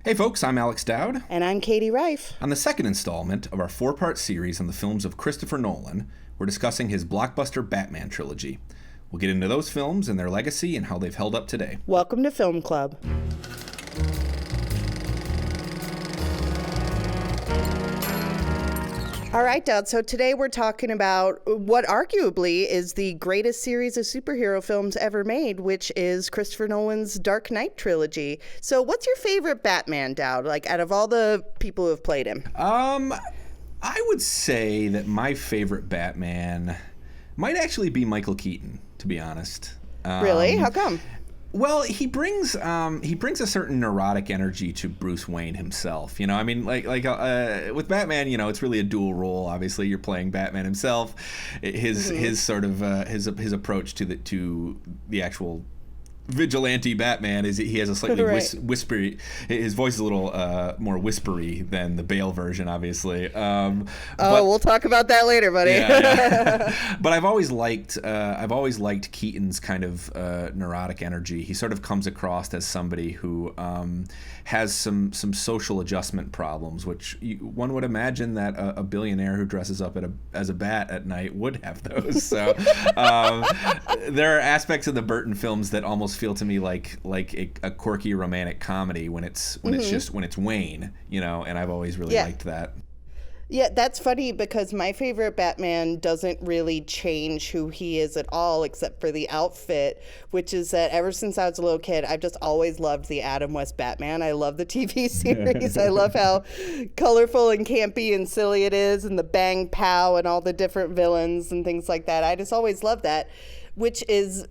Hey folks, I'm Alex Dowd. And I'm Katie Rife. On the second installment of our four-part series on the films of Christopher Nolan, we're discussing his blockbuster Batman trilogy. We'll get into those films and their legacy and how they've held up today. Welcome to Film Club. All right, Dowd. So today we're talking about what arguably is the greatest series of superhero films ever made, which is Christopher Nolan's Dark Knight trilogy. So what's your favorite Batman, Dowd? Like, out of all the people who have played him? I would say that my favorite Batman might actually be Michael Keaton, to be honest. Really? How come? Well, he brings a certain neurotic energy to Bruce Wayne himself. You know, I mean, with Batman, you know, it's really a dual role. Obviously, you're playing Batman himself. His sort of his approach to the actual vigilante Batman is he has a slightly whispery. His voice is a little more whispery than the Bale version, obviously. But we'll talk about that later, buddy. Yeah. But I've always liked Keaton's kind of neurotic energy. He sort of comes across as somebody who has some social adjustment problems, which one would imagine that a billionaire who dresses up as a bat at night would have those. So there are aspects of the Burton films that almost feel to me like a quirky romantic comedy when it's Wayne, you know, and I've always really liked that. Yeah, that's funny because my favorite Batman doesn't really change who he is at all except for the outfit, which is that ever since I was a little kid, I've just always loved the Adam West Batman. I love the TV series. I love how colorful and campy and silly it is, and the bang pow and all the different villains and things like that. I just always love that, which is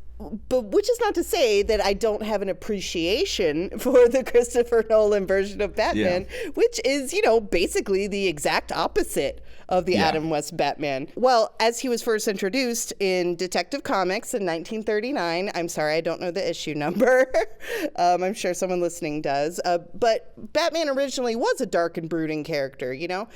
not to say that I don't have an appreciation for the Christopher Nolan version of Batman, which is, you know, basically the exact opposite of the Adam West Batman. Well, as he was first introduced in Detective Comics in 1939, I'm sorry, I don't know the issue number. I'm sure someone listening does. But Batman originally was a dark and brooding character, you know?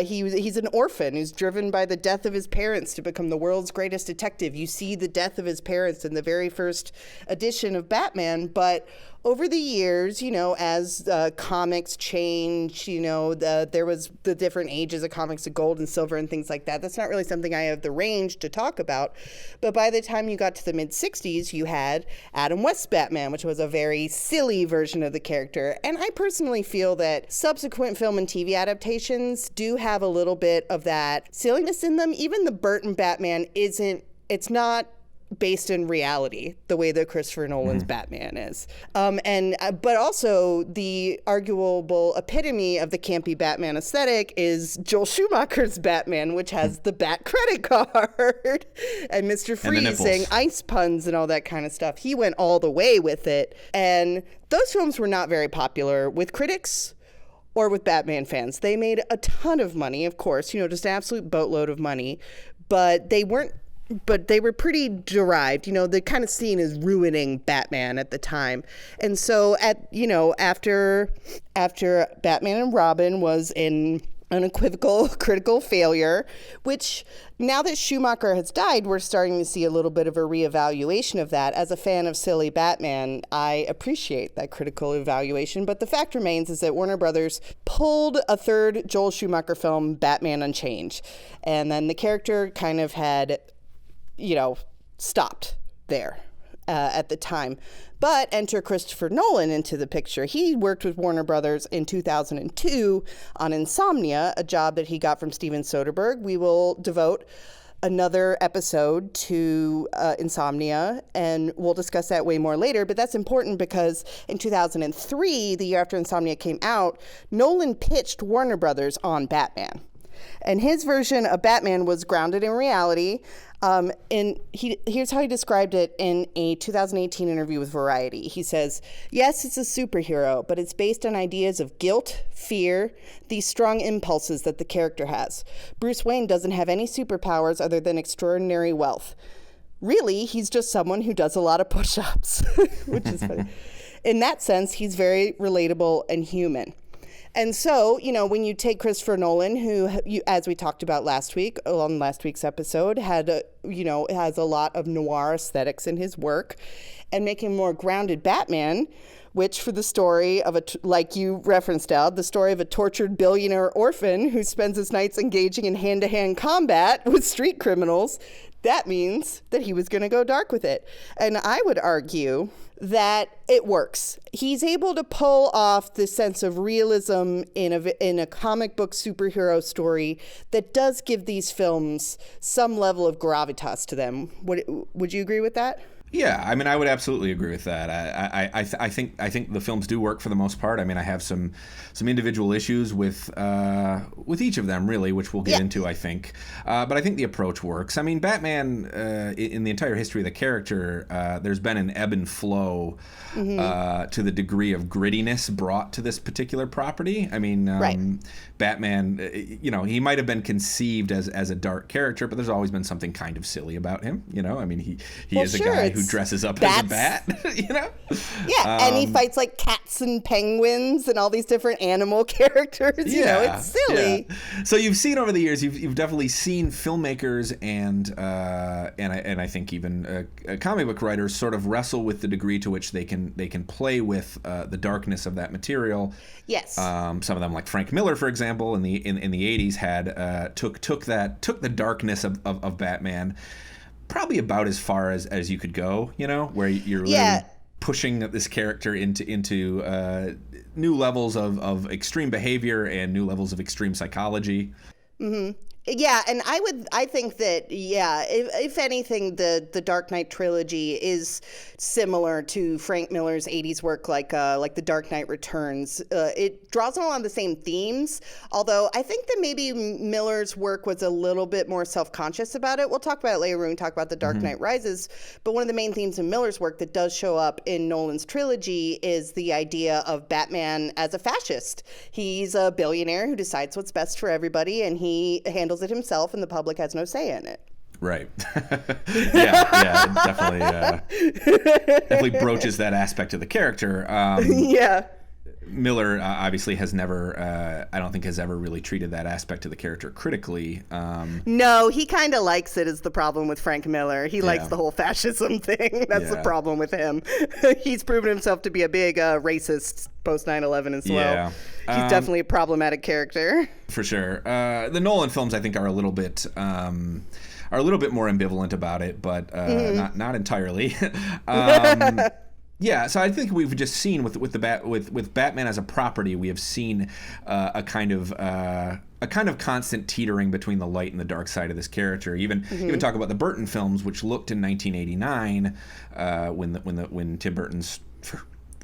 He's an orphan who's driven by the death of his parents to become the world's greatest detective. You see the death of his parents in the very first edition of Batman, but over the years, you know, as comics change, you know, there was the different ages of comics, of gold and silver and things like that. That's not really something I have the range to talk about. But by the time you got to the mid-60s, you had Adam West's Batman, which was a very silly version of the character. And I personally feel that subsequent film and TV adaptations do have a little bit of that silliness in them. Even the Burton Batman it's not based in reality the way that Christopher Nolan's Batman is. But also the arguable epitome of the campy Batman aesthetic is Joel Schumacher's Batman, which has the Bat credit card and Mr. Freeze saying ice puns and all that kind of stuff. He went all the way with it. And those films were not very popular with critics or with Batman fans. They made a ton of money, of course, you know, just an absolute boatload of money, but they were pretty derived, you know, the kind of seen as ruining Batman at the time. And so after Batman and Robin was an unequivocal critical failure, which now that Schumacher has died, we're starting to see a little bit of a reevaluation of that. As a fan of silly Batman, I appreciate that critical evaluation, but the fact remains is that Warner Brothers pulled a third Joel Schumacher film, Batman Unchained, and then the character kind of had, you know, stopped there at the time. But enter Christopher Nolan into the picture. He worked with Warner Brothers in 2002 on Insomnia, a job that he got from Steven Soderbergh. We will devote another episode to Insomnia, and we'll discuss that way more later. But that's important because in 2003, the year after Insomnia came out, Nolan pitched Warner Brothers on Batman. And his version of Batman was grounded in reality. Here's how he described it in a 2018 interview with Variety. He says, "Yes, it's a superhero, but it's based on ideas of guilt, fear, these strong impulses that the character has. Bruce Wayne doesn't have any superpowers other than extraordinary wealth. Really, he's just someone who does a lot of push-ups," which is funny. In that sense, he's very relatable and human. And so, you know, when you take Christopher Nolan, who, as we talked about last week, on last week's episode, has a lot of noir aesthetics in his work, and make him more grounded Batman, which for the story of like you referenced out, the story of a tortured billionaire orphan who spends his nights engaging in hand-to-hand combat with street criminals, that means that he was going to go dark with it. And I would argue that it works. He's able to pull off this sense of realism in a comic book superhero story that does give these films some level of gravitas to them. Would you agree with that? Yeah, I mean, I would absolutely agree with that. I think the films do work for the most part. I mean, I have some individual issues with each of them, really, which we'll get into, I think. But I think the approach works. I mean, Batman, in the entire history of the character, there's been an ebb and flow to the degree of grittiness brought to this particular property. I mean, Batman, he might have been conceived as a dark character, but there's always been something kind of silly about him. I mean, he is a guy who dresses up as a bat, Yeah, and he fights like cats and penguins and all these different animal characters. It's silly. Yeah. So you've seen over the years, you've definitely seen filmmakers and I think even comic book writers sort of wrestle with the degree to which they can play with the darkness of that material. Yes. Some of them, like Frank Miller, for example, in the 80s, had took the darkness of Batman probably about as far as you could go, where you're really pushing this character into new levels of extreme behavior and new levels of extreme psychology. Mm-hmm. Yeah, and I think that, if anything, the Dark Knight trilogy is similar to Frank Miller's 80s work, like The Dark Knight Returns. It draws on a lot of the same themes, although I think that maybe Miller's work was a little bit more self-conscious about it. We'll talk about it later when we talk about The Dark Knight Rises, but one of the main themes in Miller's work that does show up in Nolan's trilogy is the idea of Batman as a fascist. He's a billionaire who decides what's best for everybody, and he handles it himself, and the public has no say in it. Right. yeah, definitely broaches that aspect of the character. Miller obviously has never, I don't think has ever really treated that aspect of the character critically. No, he kind of likes it, is the problem with Frank Miller. He likes the whole fascism thing. That's the problem with him. He's proven himself to be a big racist post 9/11 as well. He's definitely a problematic character. For sure. The Nolan films, I think, are a little bit more ambivalent about it, but not entirely. Yeah, so I think we've just seen with Batman as a property, we have seen a kind of constant teetering between the light and the dark side of this character. Even talk about the Burton films, which looked in 1989 when Tim Burton's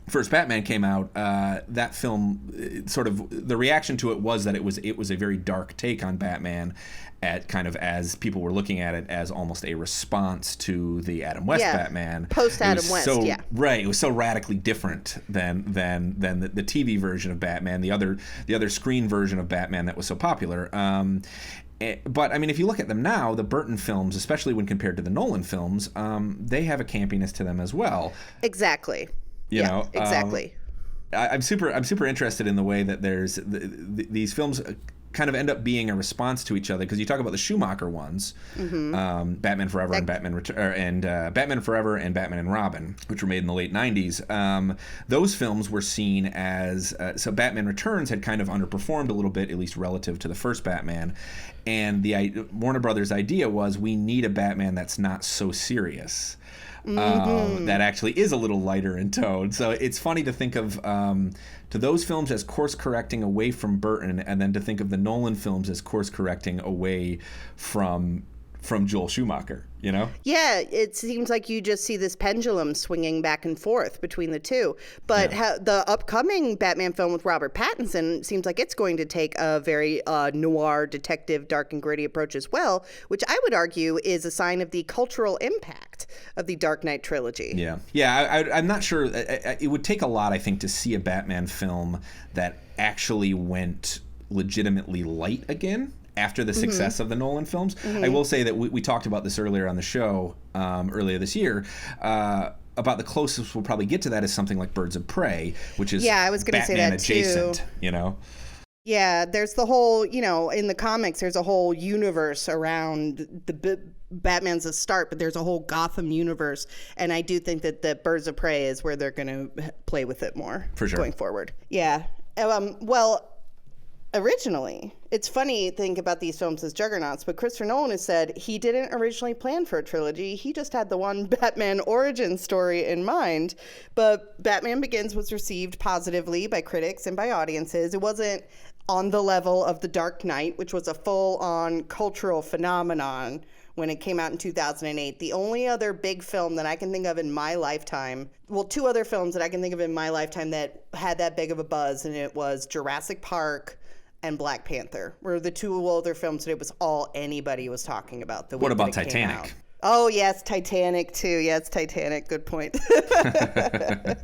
first Batman came out. That film, sort of the reaction to it was that it was a very dark take on Batman, at kind of as people were looking at it as almost a response to the Adam West Batman. Post Adam West, Right, it was so radically different than the TV version of Batman, the other screen version of Batman that was so popular. But I mean, if you look at them now, the Burton films, especially when compared to the Nolan films, they have a campiness to them as well. Exactly. You know, exactly. I'm super interested in the way that there's these films kind of end up being a response to each other, because you talk about the Schumacher ones, Batman Forever and Batman Forever and Batman and Robin, which were made in the late 90s. Those films were seen as so Batman Returns had kind of underperformed a little bit, at least relative to the first Batman, and the Warner Brothers idea was, we need a Batman that's not so serious. That actually is a little lighter in tone. So it's funny to think of to those films as course correcting away from Burton, and then to think of the Nolan films as course correcting away from Joel Schumacher, you know? Yeah, it seems like you just see this pendulum swinging back and forth between the two. But the upcoming Batman film with Robert Pattinson seems like it's going to take a very noir, detective, dark and gritty approach as well, which I would argue is a sign of the cultural impact of the Dark Knight trilogy. Yeah, I'm not sure. It would take a lot, I think, to see a Batman film that actually went legitimately light again after the success of the Nolan films. I will say that we talked about this earlier on the show, earlier this year, about the closest we'll probably get to that is something like Birds of Prey, which is I was gonna say that adjacent, too. You know? Yeah, there's the whole, in the comics, there's a whole universe around the Batman's a start, but there's a whole Gotham universe, and I do think that the Birds of Prey is where they're going to play with it more for sure going forward. Yeah. Well, originally, it's funny to think about these films as juggernauts, but Christopher Nolan has said he didn't originally plan for a trilogy. He just had the one Batman origin story in mind. But Batman Begins was received positively by critics and by audiences. It wasn't on the level of The Dark Knight, which was a full-on cultural phenomenon when it came out in 2008. The only other big film that I can think of in my lifetime, well, two other films that I can think of in my lifetime that had that big of a buzz, and it was Jurassic Park and Black Panther, were the two other films that it was all anybody was talking about. What about Titanic? Oh, yes, Titanic, too. Yes, Titanic. Good point. But,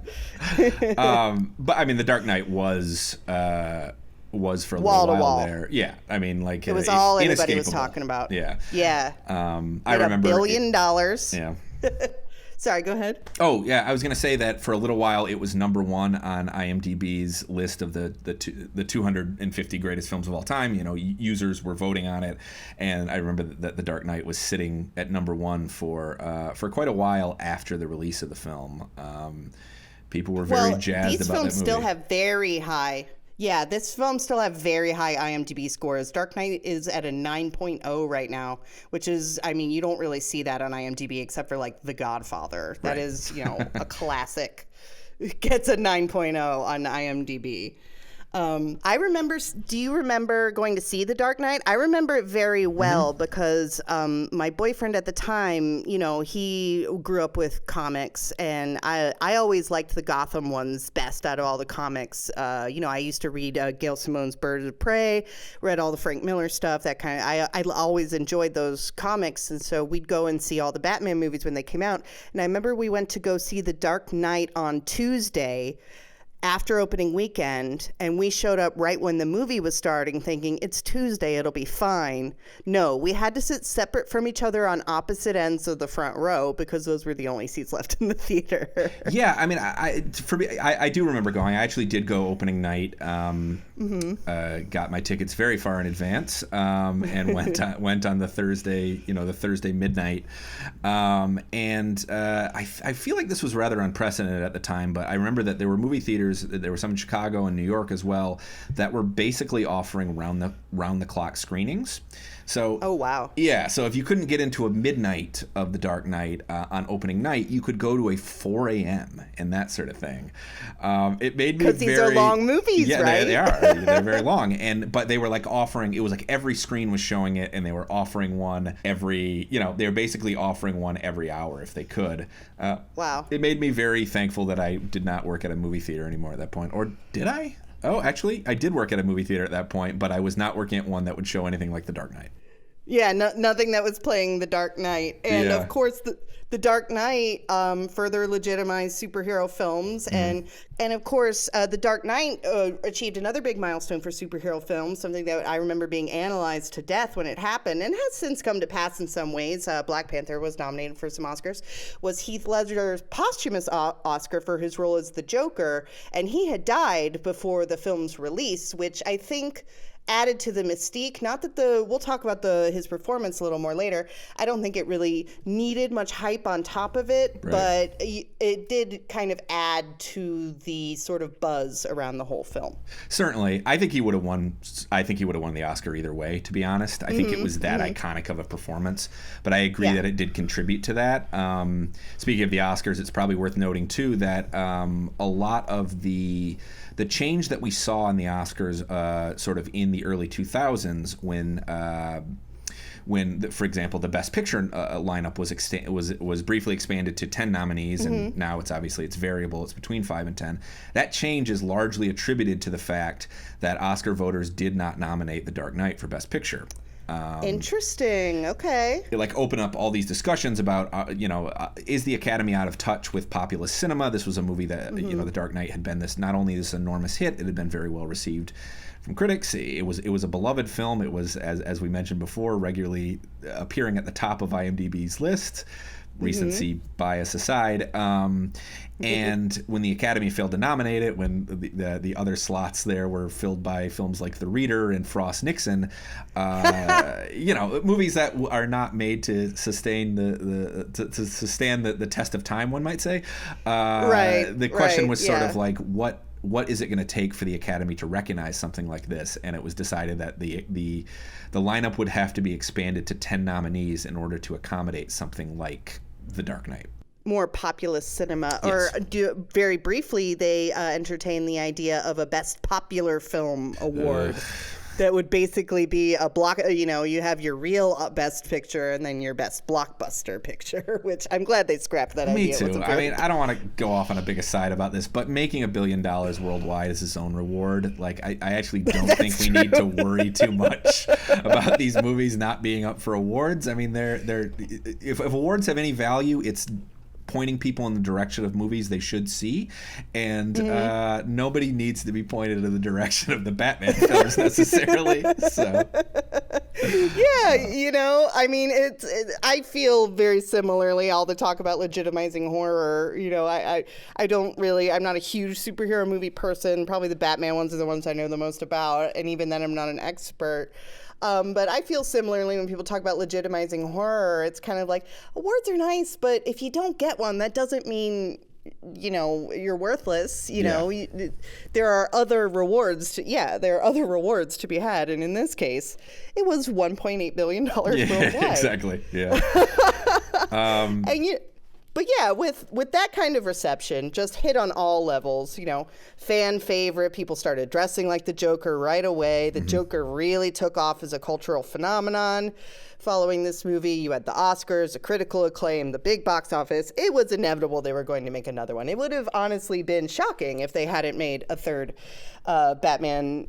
I mean, The Dark Knight was for a wall little to while wall there. Yeah, I mean, like it was all anybody was talking about. Yeah. Yeah. I remember $1 billion. Yeah. Sorry, go ahead. Oh, yeah, I was going to say that for a little while it was number one on IMDb's list of the 250 greatest films of all time. You know, users were voting on it, and I remember that The Dark Knight was sitting at number one for quite a while after the release of the film. People were very jazzed about that movie. These films still have very high. Yeah, this film still have very high IMDb scores. Dark Knight is at a 9.0 right now, which is, I mean, you don't really see that on IMDb except for like The Godfather. That is, you know, a classic. It gets a 9.0 on IMDb. I remember, do you remember going to see The Dark Knight? I remember it very well because my boyfriend at the time, you know, he grew up with comics, and I always liked the Gotham ones best out of all the comics. You know, I used to read Gail Simone's Birds of Prey, read all the Frank Miller stuff, that kind of, I always enjoyed those comics, and so we'd go and see all the Batman movies when they came out. And I remember we went to go see The Dark Knight on Tuesday after opening weekend, and we showed up right when the movie was starting thinking it's Tuesday, it'll be fine. No, we had to sit separate from each other on opposite ends of the front row because those were the only seats left in the theater. Yeah, I mean, I do remember going. I actually did go opening night. Got my tickets very far in advance, and went on the Thursday, the Thursday midnight. I feel like this was rather unprecedented at the time, but I remember that there were movie theaters. There were some in Chicago and New York as well that were basically offering round the clock screenings. So, oh wow, yeah. So if you couldn't get into a midnight of The Dark Knight on opening night, you could go to a 4 a.m. and that sort of thing. It made me because these are long movies, yeah, right? They are. They're very long, but they were like offering. It was like every screen was showing it, and they were offering one every. They were basically offering one every hour if they could. Wow. It made me very thankful that I did not work at a movie theater anymore at that point, or did I? Oh, actually, I did work at a movie theater at that point, but I was not working at one that would show anything like The Dark Knight. Yeah, nothing that was playing The Dark Knight. And of course, the Dark Knight further legitimized superhero films. And of course, The Dark Knight achieved another big milestone for superhero films, something that I remember being analyzed to death when it happened and has since come to pass in some ways. Black Panther was nominated for some Oscars, was Heath Ledger's posthumous Oscar for his role as the Joker. And he had died before the film's release, which I think added to the mystique. Not that we'll talk about his performance a little more later. I don't think it really needed much hype on top of it, right. But it did kind of add to the sort of buzz around the whole film. Certainly. I think he would have won the Oscar either way, to be honest. I think it was that iconic of a performance, but I agree that it did contribute to that. Speaking of the Oscars, it's probably worth noting too that a lot of the change that we saw in the Oscars sort of in the early 2000s when for example, the Best Picture lineup was briefly expanded to 10 nominees, and now it's variable. It's between 5 and 10. That change is largely attributed to the fact that Oscar voters did not nominate The Dark Knight for Best Picture. Interesting. Okay. Like open up all these discussions about, is the Academy out of touch with populist cinema? This was a movie that, The Dark Knight had been not only this enormous hit, it had been very well received from critics. It was a beloved film. It was, as we mentioned before, regularly appearing at the top of IMDb's list. recency bias aside. And when the Academy failed to nominate it, when the other slots there were filled by films like The Reader and Frost Nixon, movies that are not made to sustain the test of time, one might say. The question was sort of like, what is it going to take for the Academy to recognize something like this? And it was decided that the lineup would have to be expanded to 10 nominees in order to accommodate something like The Dark Knight. More populist cinema. Yes. Or very briefly, they entertained the idea of a Best Popular Film award. That would basically be a block, you have your real best picture and then your best blockbuster picture, which I'm glad they scrapped that idea. Me too. I mean, I don't want to go off on a big aside about this, but making $1 billion worldwide is its own reward. Like, I actually don't think we need to worry too much about these movies not being up for awards. I mean, if awards have any value, it's pointing people in the direction of movies they should see, and nobody needs to be pointed in the direction of the Batman films necessarily. So yeah, I mean, I feel very similarly. All the talk about legitimizing horror, I'm not a huge superhero movie person. Probably the Batman ones are the ones I know the most about, and even then I'm not an expert. But I feel similarly when people talk about legitimizing horror. It's kind of like, awards are nice, but if you don't get one, that doesn't mean, you're worthless. There are other rewards to be had. And in this case, it was $1.8 billion worldwide. Exactly. Yeah. But yeah, with that kind of reception, just hit on all levels, fan favorite. People started dressing like the Joker right away. The Joker really took off as a cultural phenomenon. Following this movie, you had the Oscars, the critical acclaim, the big box office. It was inevitable they were going to make another one. It would have honestly been shocking if they hadn't made a third Batman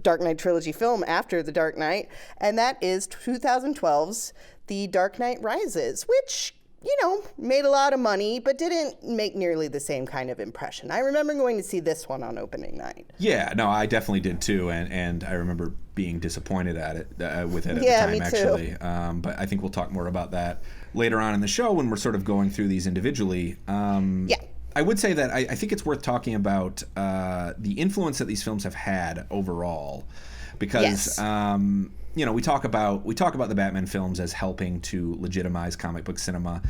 Dark Knight trilogy film after The Dark Knight. And that is 2012's The Dark Knight Rises, which made a lot of money, but didn't make nearly the same kind of impression. I remember going to see this one on opening night. Yeah, no, I definitely did too, and I remember being disappointed with it at the time, me too. actually. But I think we'll talk more about that later on in the show when we're sort of going through these individually. I would say that I think it's worth talking about the influence that these films have had overall, because we talk about the Batman films as helping to legitimize comic book cinema,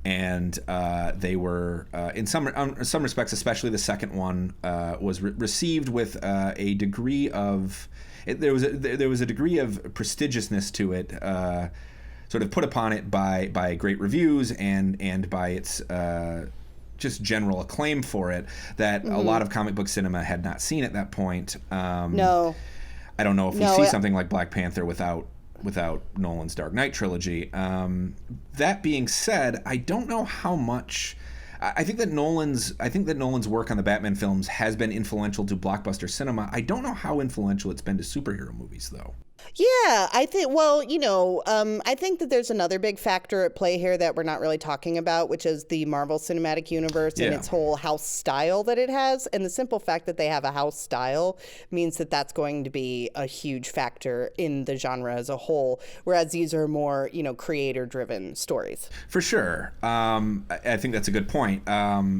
and they were in some respects, especially the second one, was received with a degree of there was a degree of prestigiousness to it, sort of put upon it by great reviews and by its just general acclaim for it that a lot of comic book cinema had not seen at that point. No. I don't know if we see something like Black Panther without Nolan's Dark Knight trilogy. That being said, I don't know how much. I think that Nolan's work on the Batman films has been influential to blockbuster cinema. I don't know how influential it's been to superhero movies, though. Yeah, I think, I think that there's another big factor at play here that we're not really talking about, which is the Marvel Cinematic Universe and its whole house style that it has. And the simple fact that they have a house style means that that's going to be a huge factor in the genre as a whole, whereas these are more, creator-driven stories. For sure. I think that's a good point,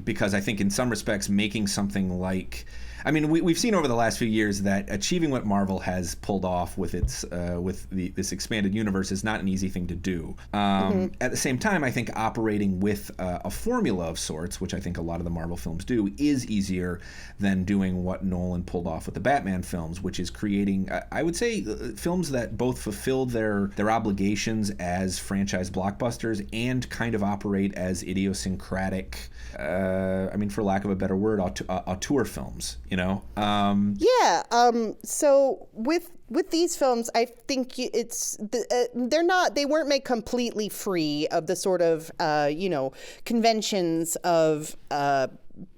because I think in some respects making something like... I mean, we've seen over the last few years that achieving what Marvel has pulled off with its this expanded universe is not an easy thing to do. At the same time, I think operating with a formula of sorts, which I think a lot of the Marvel films do, is easier than doing what Nolan pulled off with the Batman films, which is creating, I would say, films that both fulfilled their obligations as franchise blockbusters and kind of operate as idiosyncratic, for lack of a better word, auteur films. So with these films, I think they weren't made completely free of the sort of conventions of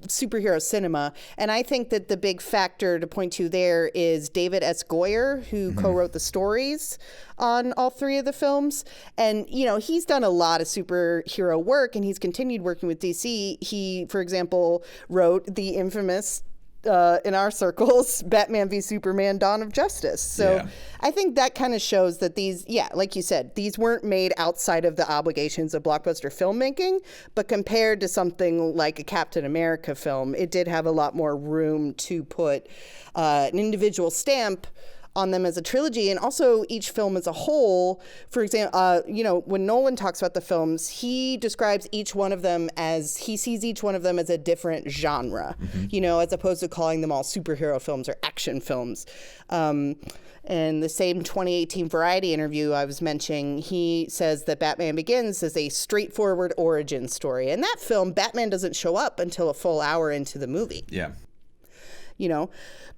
superhero cinema, and I think that the big factor to point to there is David S. Goyer, who co-wrote the stories on all three of the films, and he's done a lot of superhero work, and he's continued working with DC. He, for example, wrote the infamous in our circles, Batman v Superman: Dawn of Justice. So Yeah. I think that kind of shows that these, like you said, these weren't made outside of the obligations of blockbuster filmmaking, but compared to something like a Captain America film, it did have a lot more room to put an individual stamp on them as a trilogy, and also each film as a whole. For example, when Nolan talks about the films, he describes each one of them as, he sees each one of them as a different genre, as opposed to calling them all superhero films or action films. And the same 2018 Variety interview I was mentioning, he says that Batman Begins is a straightforward origin story. In that film, Batman doesn't show up until a full hour into the movie. Yeah.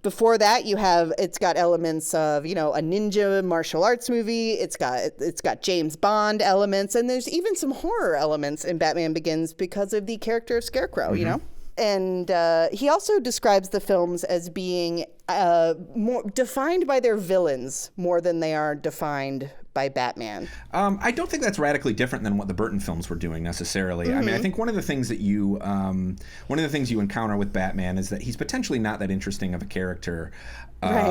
Before that, it's got elements of, a ninja martial arts movie. It's got James Bond elements, and there's even some horror elements in Batman Begins because of the character of Scarecrow, And he also describes the films as being more defined by their villains more than they are defined by Batman. I don't think that's radically different than what the Burton films were doing necessarily. I mean, I think one of the things you encounter with Batman is that he's potentially not that interesting of a character. Right.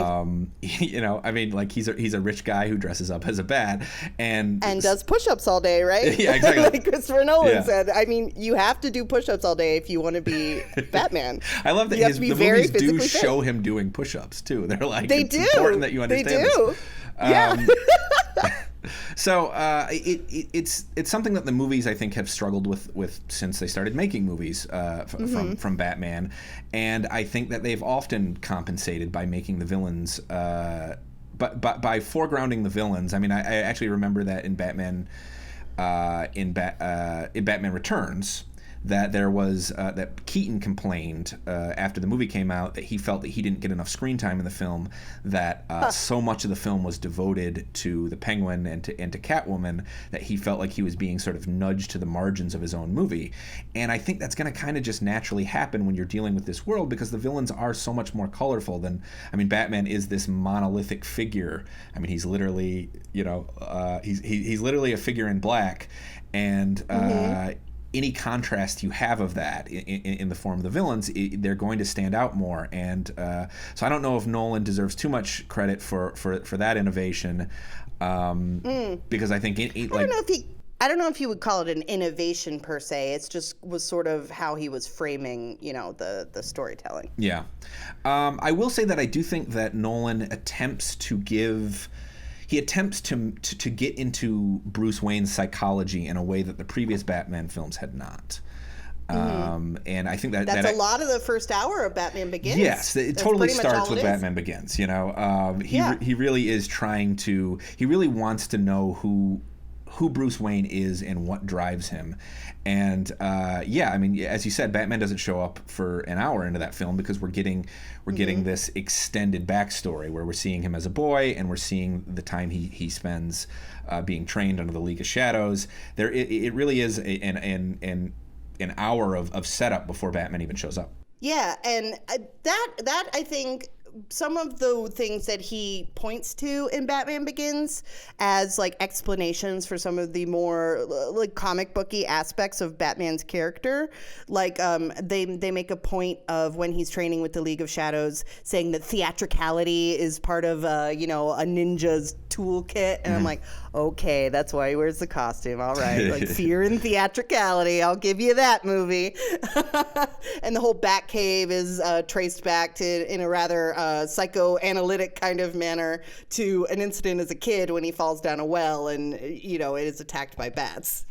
I mean, like he's a rich guy who dresses up as a bat and does push-ups all day, right? Yeah, exactly. Like Christopher Nolan said. I mean, you have to do push-ups all day if you want to be Batman. I love that the movies do show him doing push-ups too. They're like, it's important that you understand They do. this. Yeah. So it's something that the movies, I think, have struggled with since they started making movies from Batman, and I think that they've often compensated by making the villains, but by foregrounding the villains. I mean, I actually remember that in Batman, in Batman Returns, that there was that Keaton complained after the movie came out that he felt that he didn't get enough screen time in the film, that so much of the film was devoted to the Penguin and to Catwoman that he felt like he was being sort of nudged to the margins of his own movie. And I think that's going to kind of just naturally happen when you're dealing with this world, because the villains are so much more colorful than, I mean, Batman is this monolithic figure. I mean, he's literally, he's literally a figure in black, and any contrast you have of that in the form of the villains, they're going to stand out more. And so I don't know if Nolan deserves too much credit for that innovation, because I think I don't know if you would call it an innovation per se. It's just was sort of how he was framing, the storytelling. Yeah. I will say that I do think that Nolan attempts to get into Bruce Wayne's psychology in a way that the previous Batman films had not. And I think that's a lot of the first hour of Batman Begins. Yes, it totally starts with Batman Begins. He really is he really wants to know who Bruce Wayne is and what drives him. And I mean, as you said, Batman doesn't show up for an hour into that film, because we're getting this extended backstory where we're seeing him as a boy, and we're seeing the time he spends being trained under the League of Shadows. It really is an hour of setup before Batman even shows up. Yeah, and that I think, some of the things that he points to in Batman Begins as like explanations for some of the more like comic booky aspects of Batman's character, like they make a point of when he's training with the League of Shadows, saying that theatricality is part of a ninja's toolkit, and I'm like, okay, that's why he wears the costume. All right, like fear and theatricality, I'll give you that movie. And the whole Batcave is traced back to, in a rather psychoanalytic kind of manner, to an incident as a kid when he falls down a well and it is attacked by bats.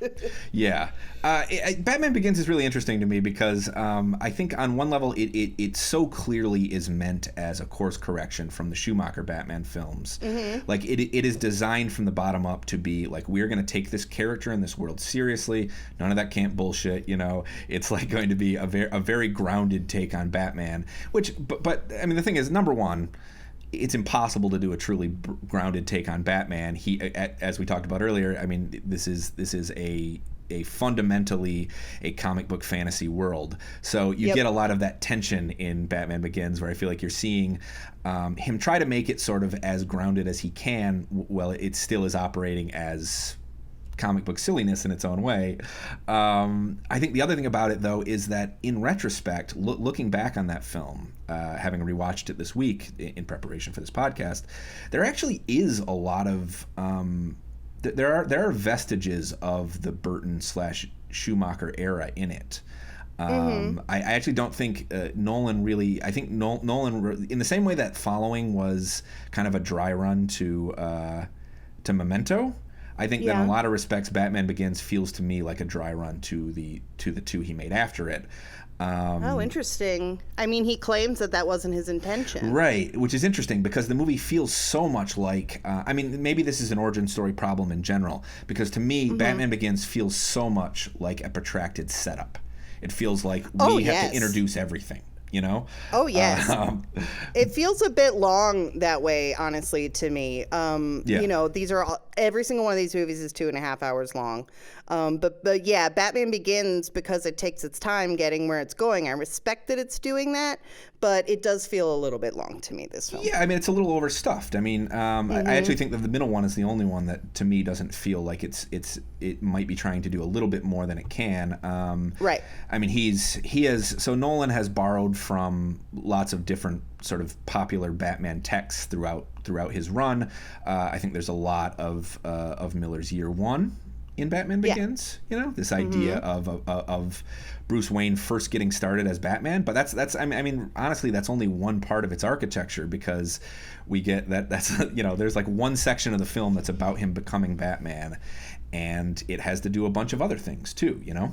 Yeah. Batman Begins is really interesting to me because I think on one level it so clearly is meant as a course correction from the Schumacher Batman films. Like it is designed from the bottom up to be like, we're going to take this character in this world seriously. None of that camp bullshit. It's like going to be a very grounded take on Batman. But I mean, the thing is, number one, it's impossible to do a truly grounded take on Batman. As we talked about earlier, I mean, this is a fundamentally a comic book fantasy world. So you get a lot of that tension in Batman Begins, where I feel like you're seeing him try to make it sort of as grounded as he can, while it still is operating as comic book silliness in its own way. I think the other thing about it, though, is that in retrospect, looking back on that film, having rewatched it this week in preparation for this podcast, there actually is a lot of there are vestiges of the Burton/Schumacher era in it. I actually don't think Nolan really. I think Nolan, in the same way that Following was kind of a dry run to Memento, I think that in a lot of respects, Batman Begins feels to me like a dry run to the two he made after it. Interesting. I mean, he claims that wasn't his intention. Right, which is interesting because the movie feels so much like... I mean, maybe this is an origin story problem in general, because to me, Batman Begins feels so much like a protracted setup. It feels like we have to introduce everything, you know? Oh, yes. It feels a bit long that way, honestly, to me. You know, every single one of these movies is 2.5 hours long. But yeah, Batman Begins, because it takes its time getting where it's going. I respect that it's doing that, but it does feel a little bit long to me, this film. Yeah, I mean, it's a little overstuffed. I mean, I actually think that the middle one is the only one that, to me, doesn't feel like it might be trying to do a little bit more than it can. Right. I mean, so Nolan has borrowed from lots of different sort of popular Batman texts throughout his run. I think there's a lot of Miller's Year One in Batman Begins, you know, this idea of Bruce Wayne first getting started as Batman, but that's I mean honestly, that's only one part of its architecture, because we get that's you know, there's like one section of the film that's about him becoming Batman, and it has to do a bunch of other things too, you know.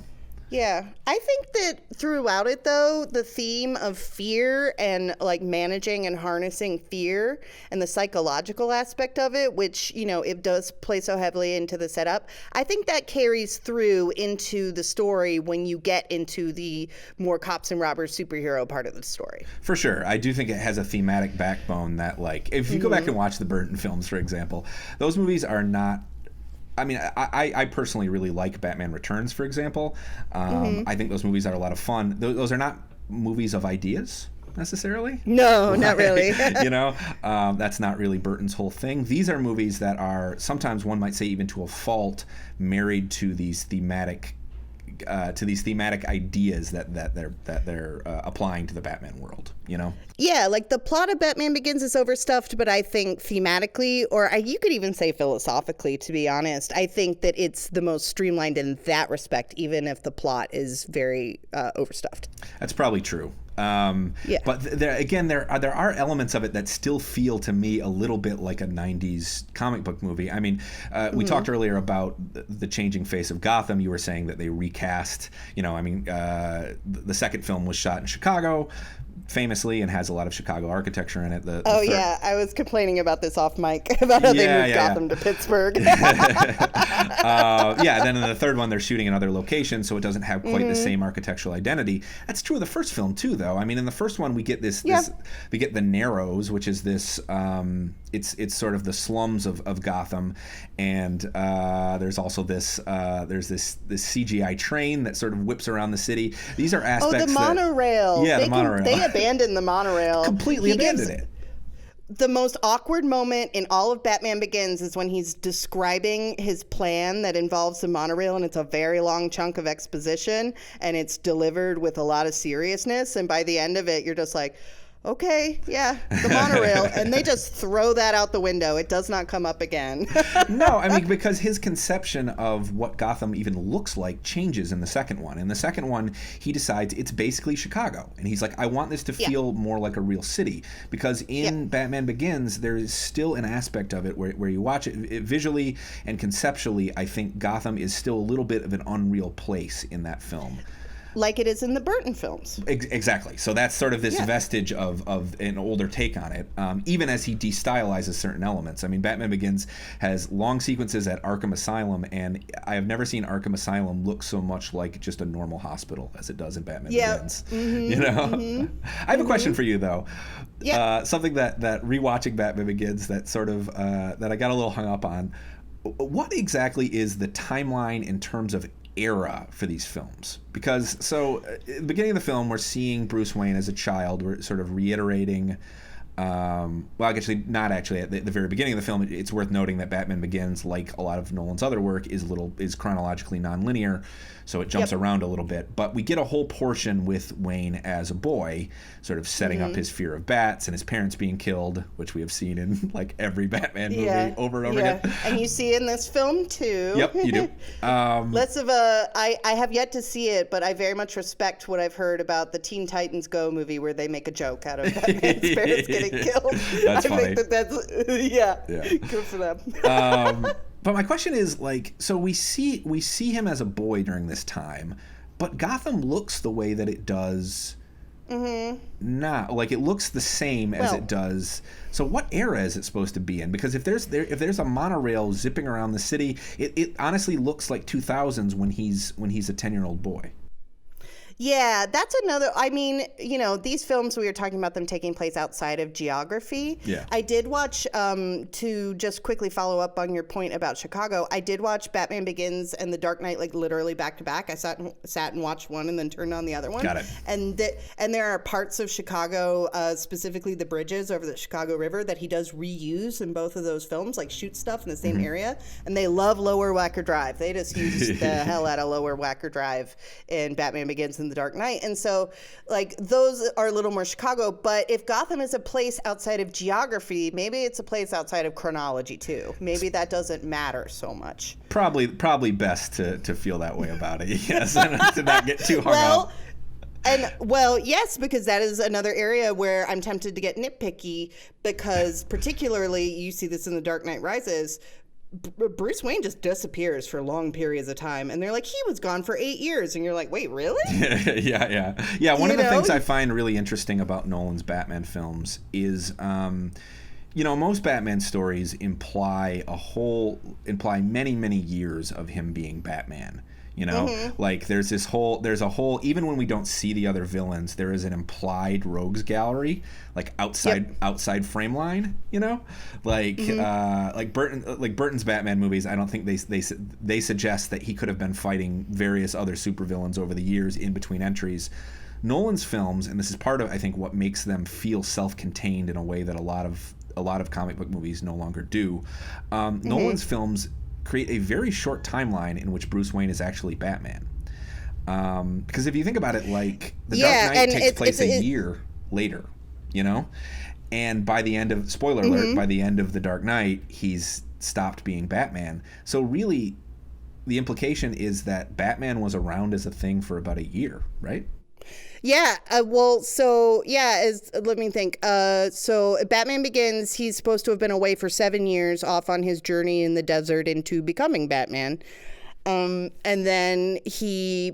Yeah, I think that throughout it, though, the theme of fear and like managing and harnessing fear and the psychological aspect of it, which, you know, it does play so heavily into the setup, I think that carries through into the story when you get into the more cops and robbers superhero part of the story. For sure. I do think it has a thematic backbone that, like, if you go back and watch the Burton films, for example, those movies are not... I mean, I personally really like Batman Returns, for example. I think those movies are a lot of fun. Those are not movies of ideas, necessarily. No, not really. You know, that's not really Burton's whole thing. These are movies that are, sometimes one might say even to a fault, married to these thematic ideas that they're applying to the Batman world, you know? Yeah, like the plot of Batman Begins is overstuffed, but I think thematically, you could even say philosophically, to be honest, I think that it's the most streamlined in that respect, even if the plot is very overstuffed. That's probably true. But there are elements of it that still feel to me a little bit like a 90s comic book movie. I mean, we talked earlier about the changing face of Gotham. You were saying that they recast, you know, I mean, the second film was shot in Chicago, famously, and has a lot of Chicago architecture in it. I was complaining about this off mic, about how they moved Gotham to Pittsburgh. Then in the third one, they're shooting in other locations, so it doesn't have quite the same architectural identity. That's true of the first film, too, though. I mean, in the first one, we get we get the Narrows, which is this, it's sort of the slums of Gotham, and there's also this CGI train that sort of whips around the city. These are aspects the monorail. The monorail. They abandoned the monorail. Completely abandoned it. The most awkward moment in all of Batman Begins is when he's describing his plan that involves the monorail, and it's a very long chunk of exposition, and it's delivered with a lot of seriousness, and by the end of it, you're just like, okay, yeah, the monorail, and they just throw that out the window. It does not come up again. No, I mean, because his conception of what Gotham even looks like changes in the second one. In the second one, he decides it's basically Chicago, and he's like, I want this to feel more like a real city, because in Batman Begins, there is still an aspect of it where you watch it visually and conceptually. I think Gotham is still a little bit of an unreal place in that film. Like it is in the Burton films. Exactly. So that's sort of this vestige of an older take on it, even as he destylizes certain elements. I mean, Batman Begins has long sequences at Arkham Asylum, and I have never seen Arkham Asylum look so much like just a normal hospital as it does in Batman Begins. You know? I have a question for you, though. Something that rewatching Batman Begins that sort of that I got a little hung up on. What exactly is the timeline in terms of era for these films? Because at the beginning of the film, we're seeing Bruce Wayne as a child. We're sort of reiterating Well, actually, not actually. At the very beginning of the film, it's worth noting that Batman Begins, like a lot of Nolan's other work, is chronologically nonlinear, so it jumps around a little bit. But we get a whole portion with Wayne as a boy, sort of setting up his fear of bats and his parents being killed, which we have seen in like every Batman movie over and over again. And you see in this film too. Yep, you do. Less of a. I have yet to see it, but I very much respect what I've heard about the Teen Titans Go movie, where they make a joke out of Batman's parents getting killed. That's I funny. think that's good for them. But my question is, like, so we see him as a boy during this time, but Gotham looks the way that it does now. Like, it looks the same as it does. So what era is it supposed to be in? Because if there's a monorail zipping around the city, it honestly looks like 2000s when he's a 10-year-old boy. Yeah, that's another. I mean, these films, we were talking about them taking place outside of geography. Yeah. I did watch, to just quickly follow up on your point about Chicago, I did watch Batman Begins and The Dark Knight, like literally back to back. I sat and watched one and then turned on the other one. Got it. And there are parts of Chicago, specifically the bridges over the Chicago River, that he does reuse in both of those films, like shoot stuff in the same area. And they love Lower Wacker Drive. They just use the hell out of Lower Wacker Drive in Batman Begins and The Dark Knight. And so, like, those are a little more Chicago. But if Gotham is a place outside of geography, maybe it's a place outside of chronology too. Maybe that doesn't matter so much. Probably best to feel that way about it. Yes, to not get too hung up. Yes, because that is another area where I'm tempted to get nitpicky, because particularly you see this in The Dark Knight Rises. Bruce Wayne just disappears for long periods of time, and they're like, he was gone for 8 years, and you're like, wait, really? Yeah. One of the things I find really interesting about Nolan's Batman films is, most Batman stories imply many, many years of him being Batman. Like there's a whole, even when we don't see the other villains, there is an implied rogues gallery, like outside frame line, like Burton's Batman movies. I don't think they suggest that he could have been fighting various other supervillains over the years in between entries. Nolan's films, and this is part of, I think, what makes them feel self-contained in a way that a lot of comic book movies no longer do. Nolan's films create a very short timeline in which Bruce Wayne is actually Batman. Because if you think about it, like, The Dark Knight takes place a year later, and by the end of, spoiler alert, by the end of The Dark Knight, he's stopped being Batman. So really, the implication is that Batman was around as a thing for about a year, right? Yeah. Let me think. So Batman Begins, he's supposed to have been away for 7 years off on his journey in the desert into becoming Batman. And then he's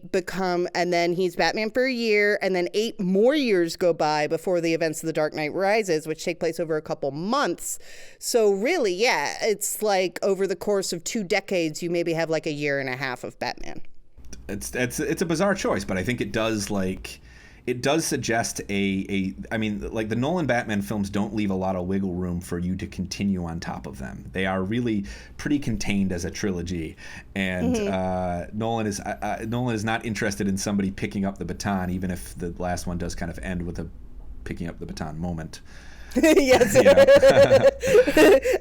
Batman for a year, and then 8 more years go by before the events of The Dark Knight Rises, which take place over a couple months. So really, it's like over the course of 2 decades, you maybe have like a year and a half of Batman. It's a bizarre choice, but I think it does suggest the Nolan Batman films don't leave a lot of wiggle room for you to continue on top of them. They are really pretty contained as a trilogy, and Nolan is not interested in somebody picking up the baton, even if the last one does kind of end with a picking up the baton moment. Yes,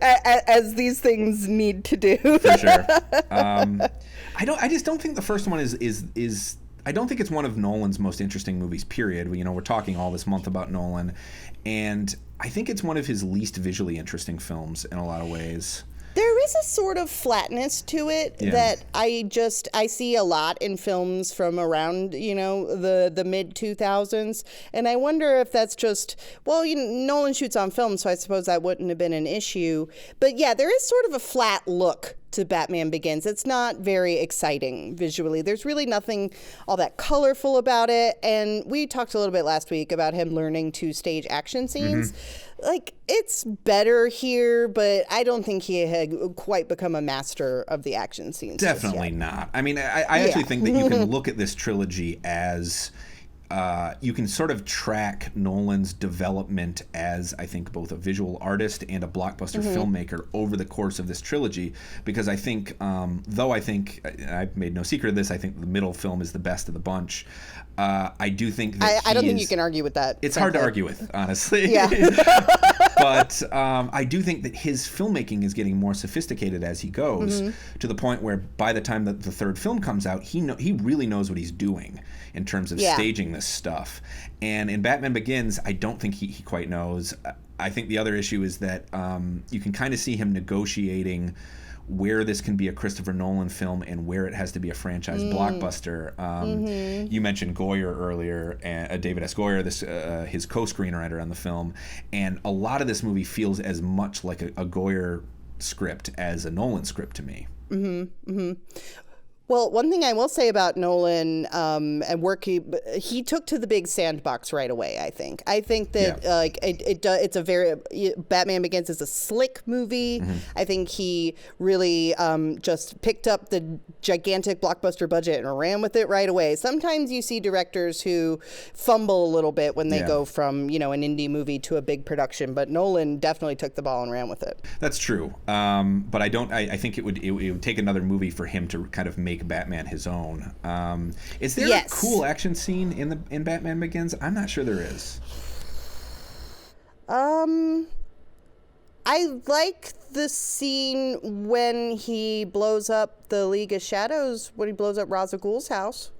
as these things need to do. For sure. I just don't think the first one is. I don't think it's one of Nolan's most interesting movies, period. We're talking all this month about Nolan, and I think it's one of his least visually interesting films in a lot of ways. There is a sort of flatness to it that I see a lot in films from around, the mid 2000s. And I wonder if that's just, Nolan shoots on film, so I suppose that wouldn't have been an issue. But yeah, there is sort of a flat look to Batman Begins. It's not very exciting visually. There's really nothing all that colorful about it. And we talked a little bit last week about him learning to stage action scenes. Like, it's better here, but I don't think he had quite become a master of the action scenes. Definitely not. I mean, I actually think that you can look at this trilogy as you can sort of track Nolan's development as, I think, both a visual artist and a blockbuster filmmaker over the course of this trilogy, because I think, I've made no secret of this, I think the middle film is the best of the bunch. I do think that I don't think you can argue with that. It's hard to argue with, honestly. Yeah. But I do think that his filmmaking is getting more sophisticated as he goes, to the point where by the time that the third film comes out, he really knows what he's doing in terms of staging this stuff. And in Batman Begins, I don't think he quite knows. I think the other issue is that you can kind of see him negotiating where this can be a Christopher Nolan film and where it has to be a franchise blockbuster. You mentioned Goyer earlier, David S. Goyer, his co-screenwriter on the film, and a lot of this movie feels as much like a Goyer script as a Nolan script to me. Well, one thing I will say about Nolan and work he took to the big sandbox right away. I think that it's a very Batman Begins is a slick movie. I think he really just picked up the gigantic blockbuster budget and ran with it right away. Sometimes you see directors who fumble a little bit when they go from an indie movie to a big production, but Nolan definitely took the ball and ran with it. That's true, but I think it would take another movie for him to kind of make Batman his own. Is there a cool action scene in Batman Begins? I'm not sure there is. I like the scene when he blows up the League of Shadows, when he blows up Ra's al Ghul's house.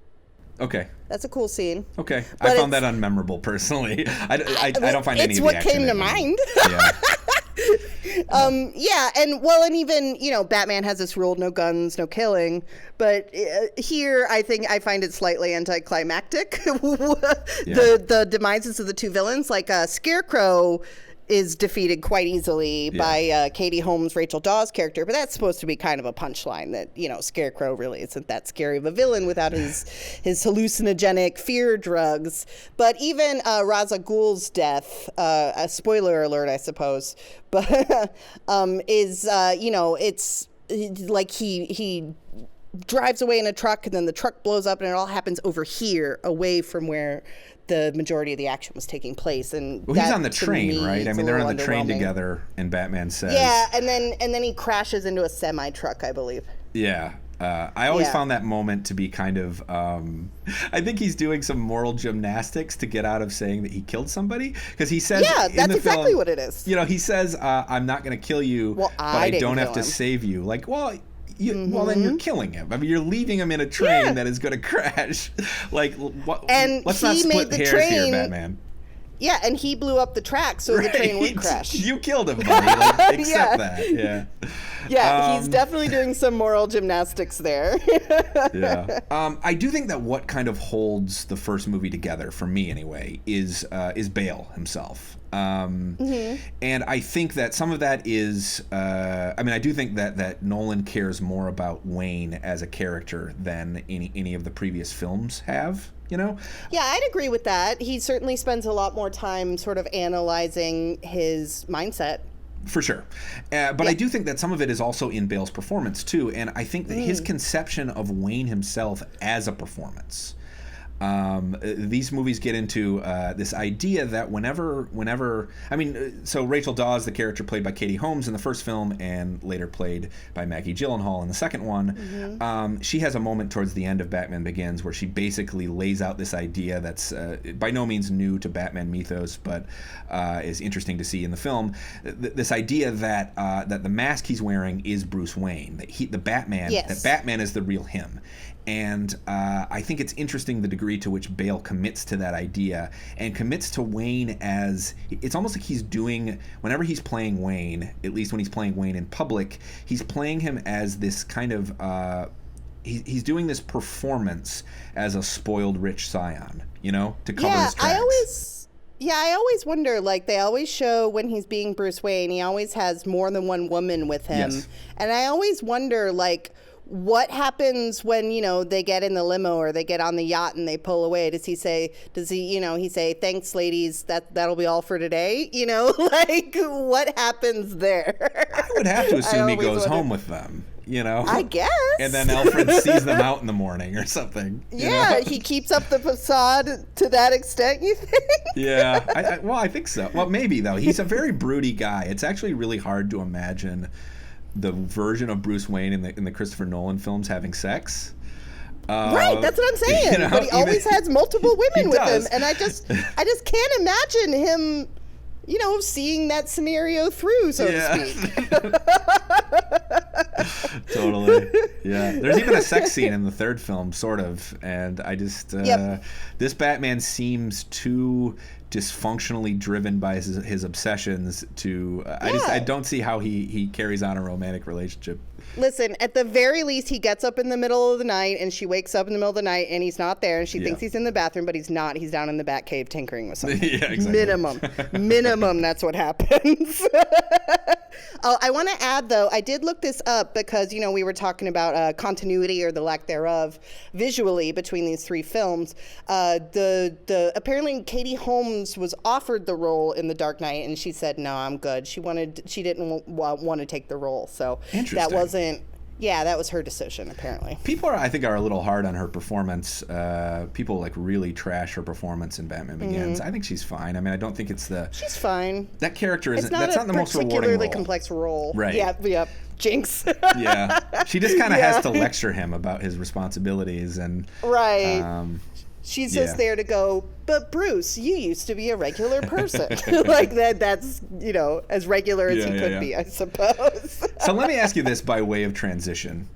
Okay. That's a cool scene. Okay. I found that unmemorable, personally. I don't find any of the action. It's what came to mind. Yeah. And even Batman has this rule: no guns, no killing. But here, I find it slightly anticlimactic. The demises of the two villains, like Scarecrow, is defeated quite easily by Katie Holmes, Rachel Dawes' character, but that's supposed to be kind of a punchline that Scarecrow really isn't that scary of a villain without his hallucinogenic fear drugs. But even Ra's al Ghul's death, a spoiler alert, I suppose, but it's like he drives away in a truck, and then the truck blows up, and it all happens over here, away from where the majority of the action was taking place. And he's on the train, right? I mean, they're on the train together, and Batman says, and then he crashes into a semi truck, I believe. I always found that moment to be kind of I think he's doing some moral gymnastics to get out of saying that he killed somebody, because he says that's exactly what it is. He says, I'm not going to kill you, but I don't have to save you. Like, well, then you're killing him. I mean, you're leaving him in a train that is going to crash. Like, let's not split hairs here, Batman. Yeah, and he blew up the track so the train would crash. You killed him, buddy. Like, accept that. Yeah. Yeah, he's definitely doing some moral gymnastics there. I do think that what kind of holds the first movie together, for me anyway, is Bale himself. And I think that some of that is, I do think that Nolan cares more about Wayne as a character than any of the previous films have. Yeah, I'd agree with that. He certainly spends a lot more time sort of analyzing his mindset. For sure. But I do think that some of it is also in Bale's performance, too. And I think that his conception of Wayne himself as a performance. These movies get into this idea that whenever so Rachel Dawes, the character played by Katie Holmes in the first film and later played by Maggie Gyllenhaal in the second one, she has a moment towards the end of Batman Begins where she basically lays out this idea that's by no means new to Batman mythos, but is interesting to see in the film. This idea that the mask he's wearing is Bruce Wayne, that Batman is the real him. And I think it's interesting the degree to which Bale commits to that idea and commits to Wayne as, it's almost like he's doing, whenever he's playing Wayne, at least when he's playing Wayne in public, he's playing him as this kind of, he's doing this performance as a spoiled rich scion, to cover his tracks. I always wonder, like, they always show when he's being Bruce Wayne, he always has more than one woman with him. Yes. And I always wonder, like, what happens when, they get in the limo or they get on the yacht and they pull away? Does he say, thanks, ladies, that'll be all for today? Like, what happens there? I would have to assume he goes home with them, I guess. And then Alfred sees them out in the morning or something. Yeah, he keeps up the facade to that extent, you think? Yeah, I think so. Well, maybe, though. He's a very broody guy. It's actually really hard to imagine the version of Bruce Wayne in the Christopher Nolan films having sex. Right, that's what I'm saying. But he always has multiple women with him, and I just can't imagine him seeing that scenario through, so to speak. Totally. Yeah. There's even a sex scene in the third film, sort of. And I just, this Batman seems too dysfunctionally driven by his obsessions to, I don't see how he carries on a romantic relationship. Listen, at the very least, he gets up in the middle of the night and she wakes up in the middle of the night and he's not there and she thinks he's in the bathroom, but he's not. He's down in the Batcave tinkering with something. Yeah, exactly. Minimum, that's what happens. I want to add, though, I did look this up because, we were talking about continuity or the lack thereof visually between these three films. Apparently Katie Holmes was offered the role in The Dark Knight and she said, no, I'm good. She didn't want to take the role. So that wasn't. Yeah, that was her decision, apparently. People I think are a little hard on her performance. People really trash her performance in Batman Begins. I think she's fine. I mean, I don't think it's She's fine. That character isn't. That's not the most rewarding role. It's not a particularly complex role. Right. Yep. Jinx. Yeah. She just kind of has to lecture him about his responsibilities and. Right. She's just there to go, but Bruce, you used to be a regular person. That's, as regular as he could be, I suppose. So let me ask you this by way of transition.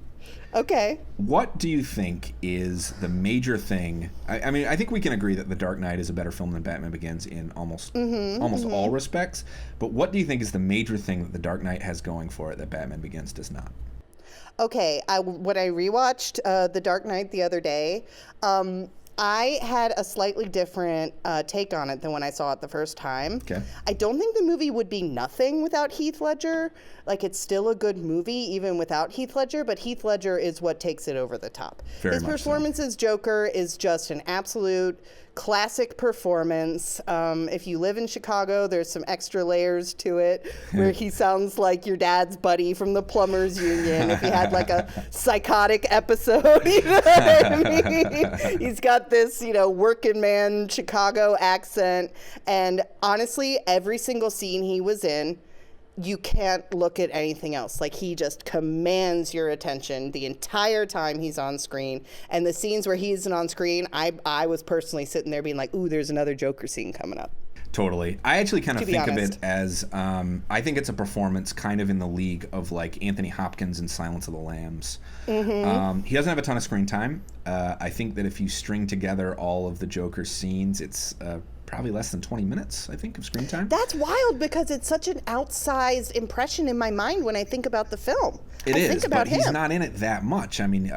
Okay. What do you think is the major thing? I mean, I think we can agree that The Dark Knight is a better film than Batman Begins in almost all respects. But what do you think is the major thing that The Dark Knight has going for it that Batman Begins does not? Okay. When I rewatched The Dark Knight the other day, I had a slightly different take on it than when I saw it the first time. Okay. I don't think the movie would be nothing without Heath Ledger. It's still a good movie even without Heath Ledger, but Heath Ledger is what takes it over the top. His performance as Joker is just an absolute classic performance. If you live in Chicago, there's some extra layers to it where he sounds like your dad's buddy from the plumbers union if he had a psychotic episode. You know what I mean? He's got this, working man Chicago accent. And honestly, every single scene he was in, you can't look at anything else. He just commands your attention the entire time he's on screen. And the scenes where he isn't on screen, I was personally sitting there being like, ooh, there's another Joker scene coming up. Totally. I actually kind of think of it as, I think it's a performance kind of in the league of Anthony Hopkins in Silence of the Lambs. Mm-hmm. He doesn't have a ton of screen time. I think that if you string together all of the Joker scenes, it's probably less than 20 minutes, I think, of screen time. That's wild because it's such an outsized impression in my mind when I think about the film. It is, but he's not in it that much. I mean,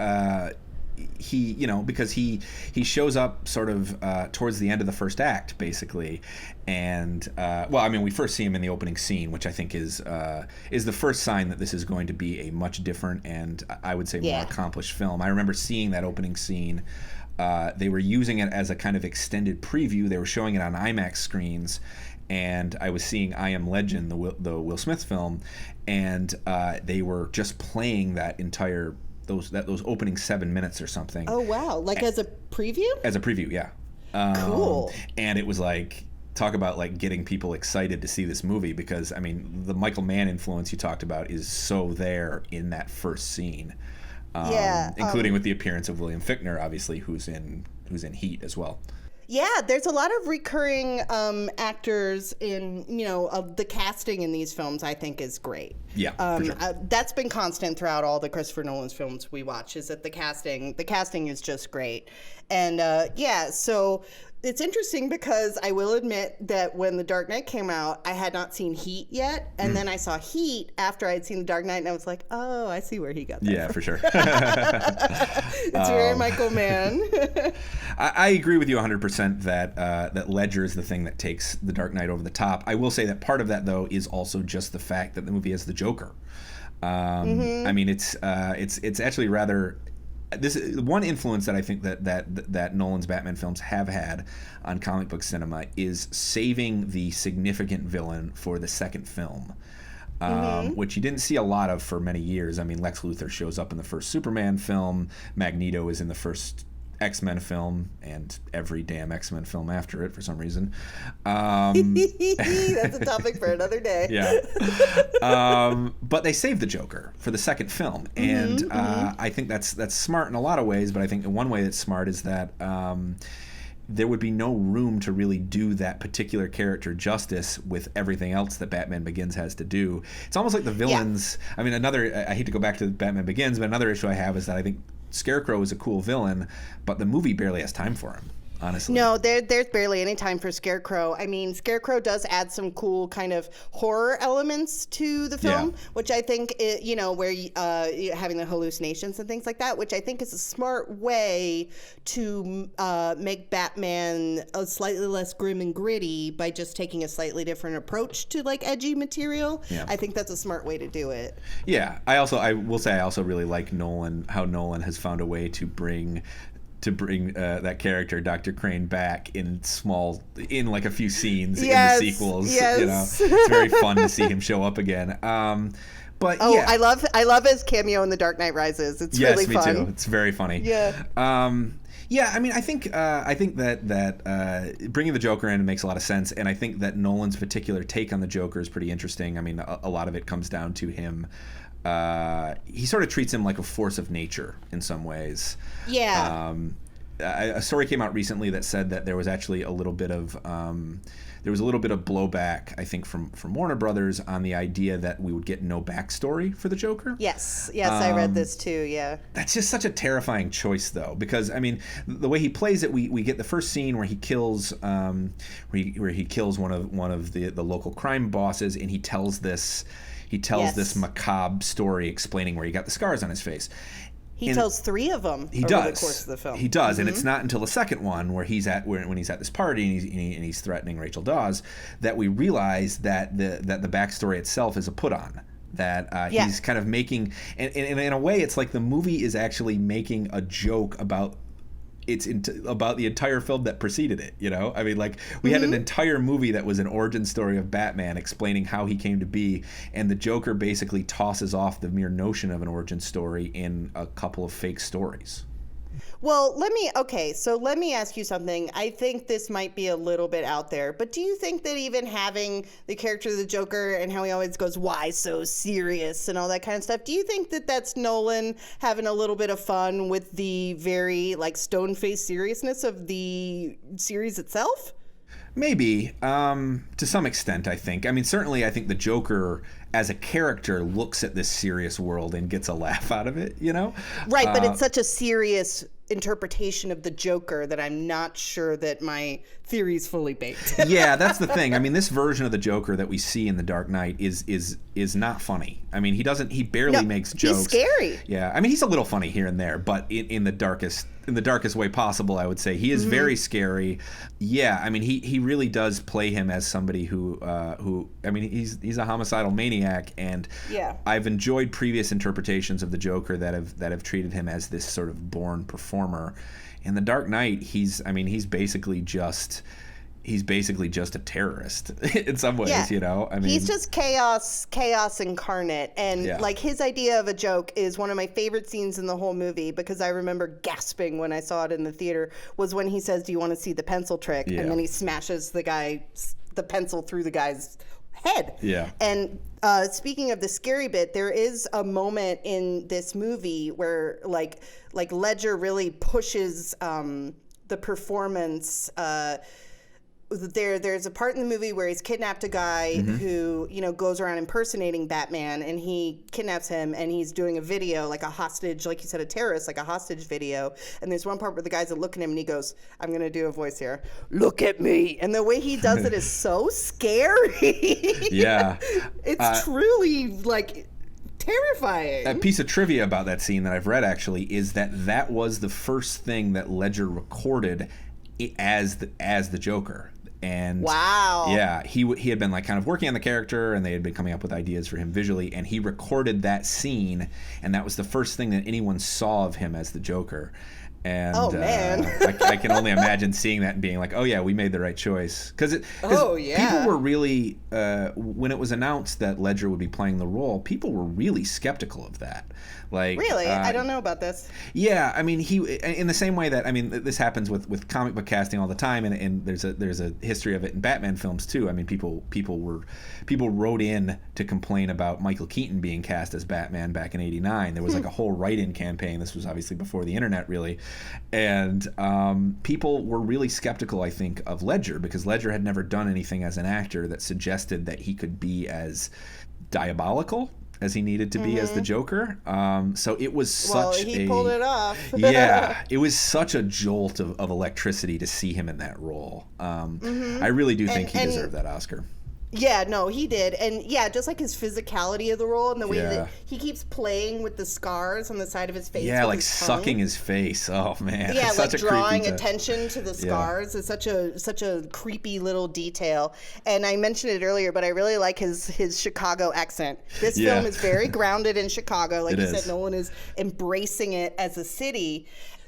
he, because he shows up sort of towards the end of the first act, basically. And, we first see him in the opening scene, which I think is the first sign that this is going to be a much different and, I would say, more accomplished film. I remember seeing that opening scene. They were using it as a kind of extended preview. They were showing it on IMAX screens, and I was seeing I Am Legend, the Will Smith film, and they were just playing that entire those opening 7 minutes or something. Oh wow! As a preview? As a preview, yeah. Cool. And it was talk about getting people excited to see this movie because the Michael Mann influence you talked about is so there in that first scene. Including with the appearance of William Fichtner, obviously, who's in Heat as well. Yeah, there's a lot of recurring actors in, the casting in these films, I think, is great. Yeah, for sure. That's been constant throughout all the Christopher Nolan's films we watch, is that the casting is just great. And, so it's interesting because I will admit that when The Dark Knight came out, I had not seen Heat yet. And then I saw Heat after I had seen The Dark Knight, and I was like, oh, I see where he got that from. For sure. It's very Michael Mann. I agree with you 100% that Ledger is the thing that takes The Dark Knight over the top. I will say that part of that, though, is also just the fact that the movie has the Joker. It's actually rather... This is one influence that I think that Nolan's Batman films have had on comic book cinema is saving the significant villain for the second film, which you didn't see a lot of for many years. Lex Luthor shows up in the first Superman film, Magneto is in the first X-Men film, and every damn X-Men film after it for some reason. That's a topic for another day. Yeah. But they saved the Joker for the second film, and I think that's smart in a lot of ways, but I think in one way that's smart is that there would be no room to really do that particular character justice with everything else that Batman Begins has to do. It's almost like the villains. Yeah. I mean, I hate to go back to Batman Begins, but another issue I have is that I think Scarecrow is a cool villain, but the movie barely has time for him. Honestly. No, there's barely any time for Scarecrow. I mean, Scarecrow does add some cool kind of horror elements to the film, which I think, where having the hallucinations and things like that, which I think is a smart way to make Batman a slightly less grim and gritty by just taking a slightly different approach to like edgy material. Yeah. I think that's a smart way to do it. Yeah, I will say I also really like how Nolan has found a way to bring that character Dr. Crane back in like a few scenes in the sequels. Yes. It's very fun to see him show up again. But yeah. I love his cameo in The Dark Knight Rises. It's really fun. Yes, me too. It's very funny. Yeah. I mean, I think that bringing the Joker in makes a lot of sense, and I think that Nolan's particular take on the Joker is pretty interesting. I mean, a lot of it comes down to him. He sort of treats him like a force of nature in some ways. Yeah. A story came out recently that said that there was actually a little bit of blowback, I think, from Warner Brothers on the idea that we would get no backstory for the Joker. Yes, I read this too. Yeah. That's just such a terrifying choice, though, because I mean, the way he plays it, we get the first scene where he kills one of the local crime bosses, and he tells this macabre story explaining where he got the scars on his face. He tells 3 of them over the course of the film. He does, and it's not until the second one where when he's at this party and he's threatening Rachel Dawes that we realize that the backstory itself is a put on. That he's kind of making, and in a way, it's like the movie is actually making a joke about the entire film that preceded it, I mean, like, we had an entire movie that was an origin story of Batman explaining how he came to be, and the Joker basically tosses off the mere notion of an origin story in a couple of fake stories. Well, let me ask you something. I think this might be a little bit out there, but do you think that even having the character of the Joker and how he always goes, why so serious and all that kind of stuff, do you think that that's Nolan having a little bit of fun with the very like stone-faced seriousness of the series itself? Maybe, to some extent, I think. I mean, certainly I think the Joker as a character looks at this serious world and gets a laugh out of it, Right, but it's such a serious interpretation of the Joker that I'm not sure that my theory's fully baked. Yeah, that's the thing. I mean, this version of the Joker that we see in The Dark Knight is not funny. I mean, he barely makes jokes. He's scary. Yeah, I mean, he's a little funny here and there, but in the darkest way possible, I would say. He is very scary. Yeah, I mean, he really does play him as somebody who I mean, he's a homicidal maniac, and I've enjoyed previous interpretations of the Joker that have treated him as this sort of born performer. In The Dark Knight, he's basically just a terrorist in some ways, I mean, he's just chaos incarnate, and like his idea of a joke is one of my favorite scenes in the whole movie, because I remember gasping when I saw it in the theater, was when he says, "Do you want to see the pencil trick?" And then he smashes the pencil through the guy's head. Yeah. And speaking of the scary bit, there is a moment in this movie where like Ledger really pushes the performance. There's a part in the movie where he's kidnapped a guy who, goes around impersonating Batman, and he kidnaps him, and he's doing a video, like a hostage, like you said, a terrorist, like a hostage video. And there's one part where the guys are looking at him, and he goes, I'm going to do a voice here, "Look at me." And the way he does it is so scary. Yeah. It's truly, like, terrifying. A piece of trivia about that scene that I've read, actually, is that was the first thing that Ledger recorded as the Joker. And wow. Yeah, he had been like kind of working on the character, and they had been coming up with ideas for him visually, and he recorded that scene, and that was the first thing that anyone saw of him as the Joker. And man. I can only imagine seeing that and being like, oh yeah, we made the right choice. Because people were really, when it was announced that Ledger would be playing the role, people were really skeptical of that. Like, really? I don't know about this. Yeah, I mean, he, in the same way that, I mean, this happens with comic book casting all the time, and there's a history of it in Batman films too. I mean, people wrote in to complain about Michael Keaton being cast as Batman back in '89. There was like a whole write-in campaign. This was obviously before the internet, really, And people were really skeptical, I think, of Ledger, because Ledger had never done anything as an actor that suggested that he could be as diabolical as he needed to be as the Joker. So it was such he pulled it off. Yeah, it was such a jolt of electricity to see him in that role. I really do think he deserved that Oscar. Yeah, no, he did. And yeah, just like his physicality of the role and the way that he keeps playing with the scars on the side of his face. Yeah, like sucking his face. Oh man. Yeah, like drawing attention to the scars is such a creepy little detail. And I mentioned it earlier, but I really like his Chicago accent. This film is very grounded in Chicago. Like you said, Nolan is embracing it as a city.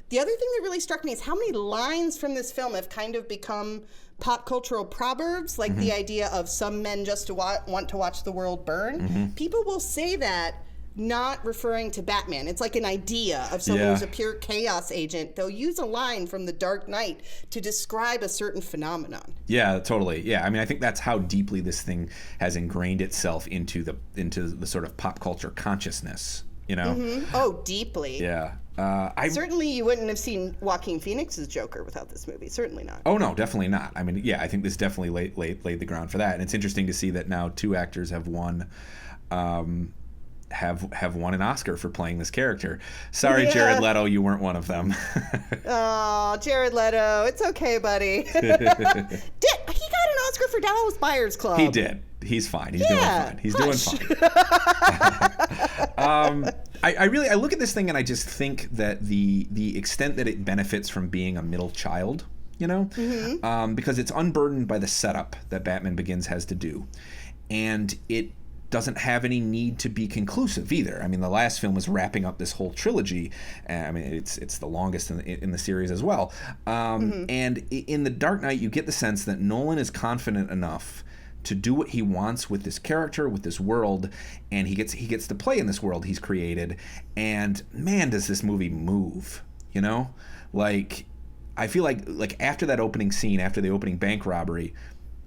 The other thing that really struck me is how many lines from this film have kind of become pop cultural proverbs, like the idea of some men just want to watch the world burn. People will say that not referring to Batman. It's like an idea of someone who's a pure chaos agent. They'll use a line from The Dark Knight to describe a certain phenomenon. Yeah, totally. Yeah, I mean, I think that's how deeply this thing has ingrained itself into the sort of pop culture consciousness, you know? Oh, deeply. Yeah. Certainly you wouldn't have seen Joaquin Phoenix's Joker without this movie. Certainly not. Oh, no, definitely not. I mean, yeah, I think this definitely laid the ground for that. And it's interesting to see that now two actors have won have won an Oscar for playing this character. Sorry, Jared Leto, you weren't one of them. Oh, Jared Leto. It's okay, buddy. He got an Oscar for Dallas Buyers Club. He did. He's fine. He's doing fine. He's doing fine. I look at this thing and I just think that the extent that it benefits from being a middle child, you know, because it's unburdened by the setup that Batman Begins has to do, and it doesn't have any need to be conclusive either. I mean, the last film was wrapping up this whole trilogy. I mean, it's the longest in the series as well. And in The Dark Knight, you get the sense that Nolan is confident enough to do what he wants with this character, with this world, and he gets to play in this world he's created. And man, does this movie move, you know? Like, I feel like after that opening scene, after the opening bank robbery,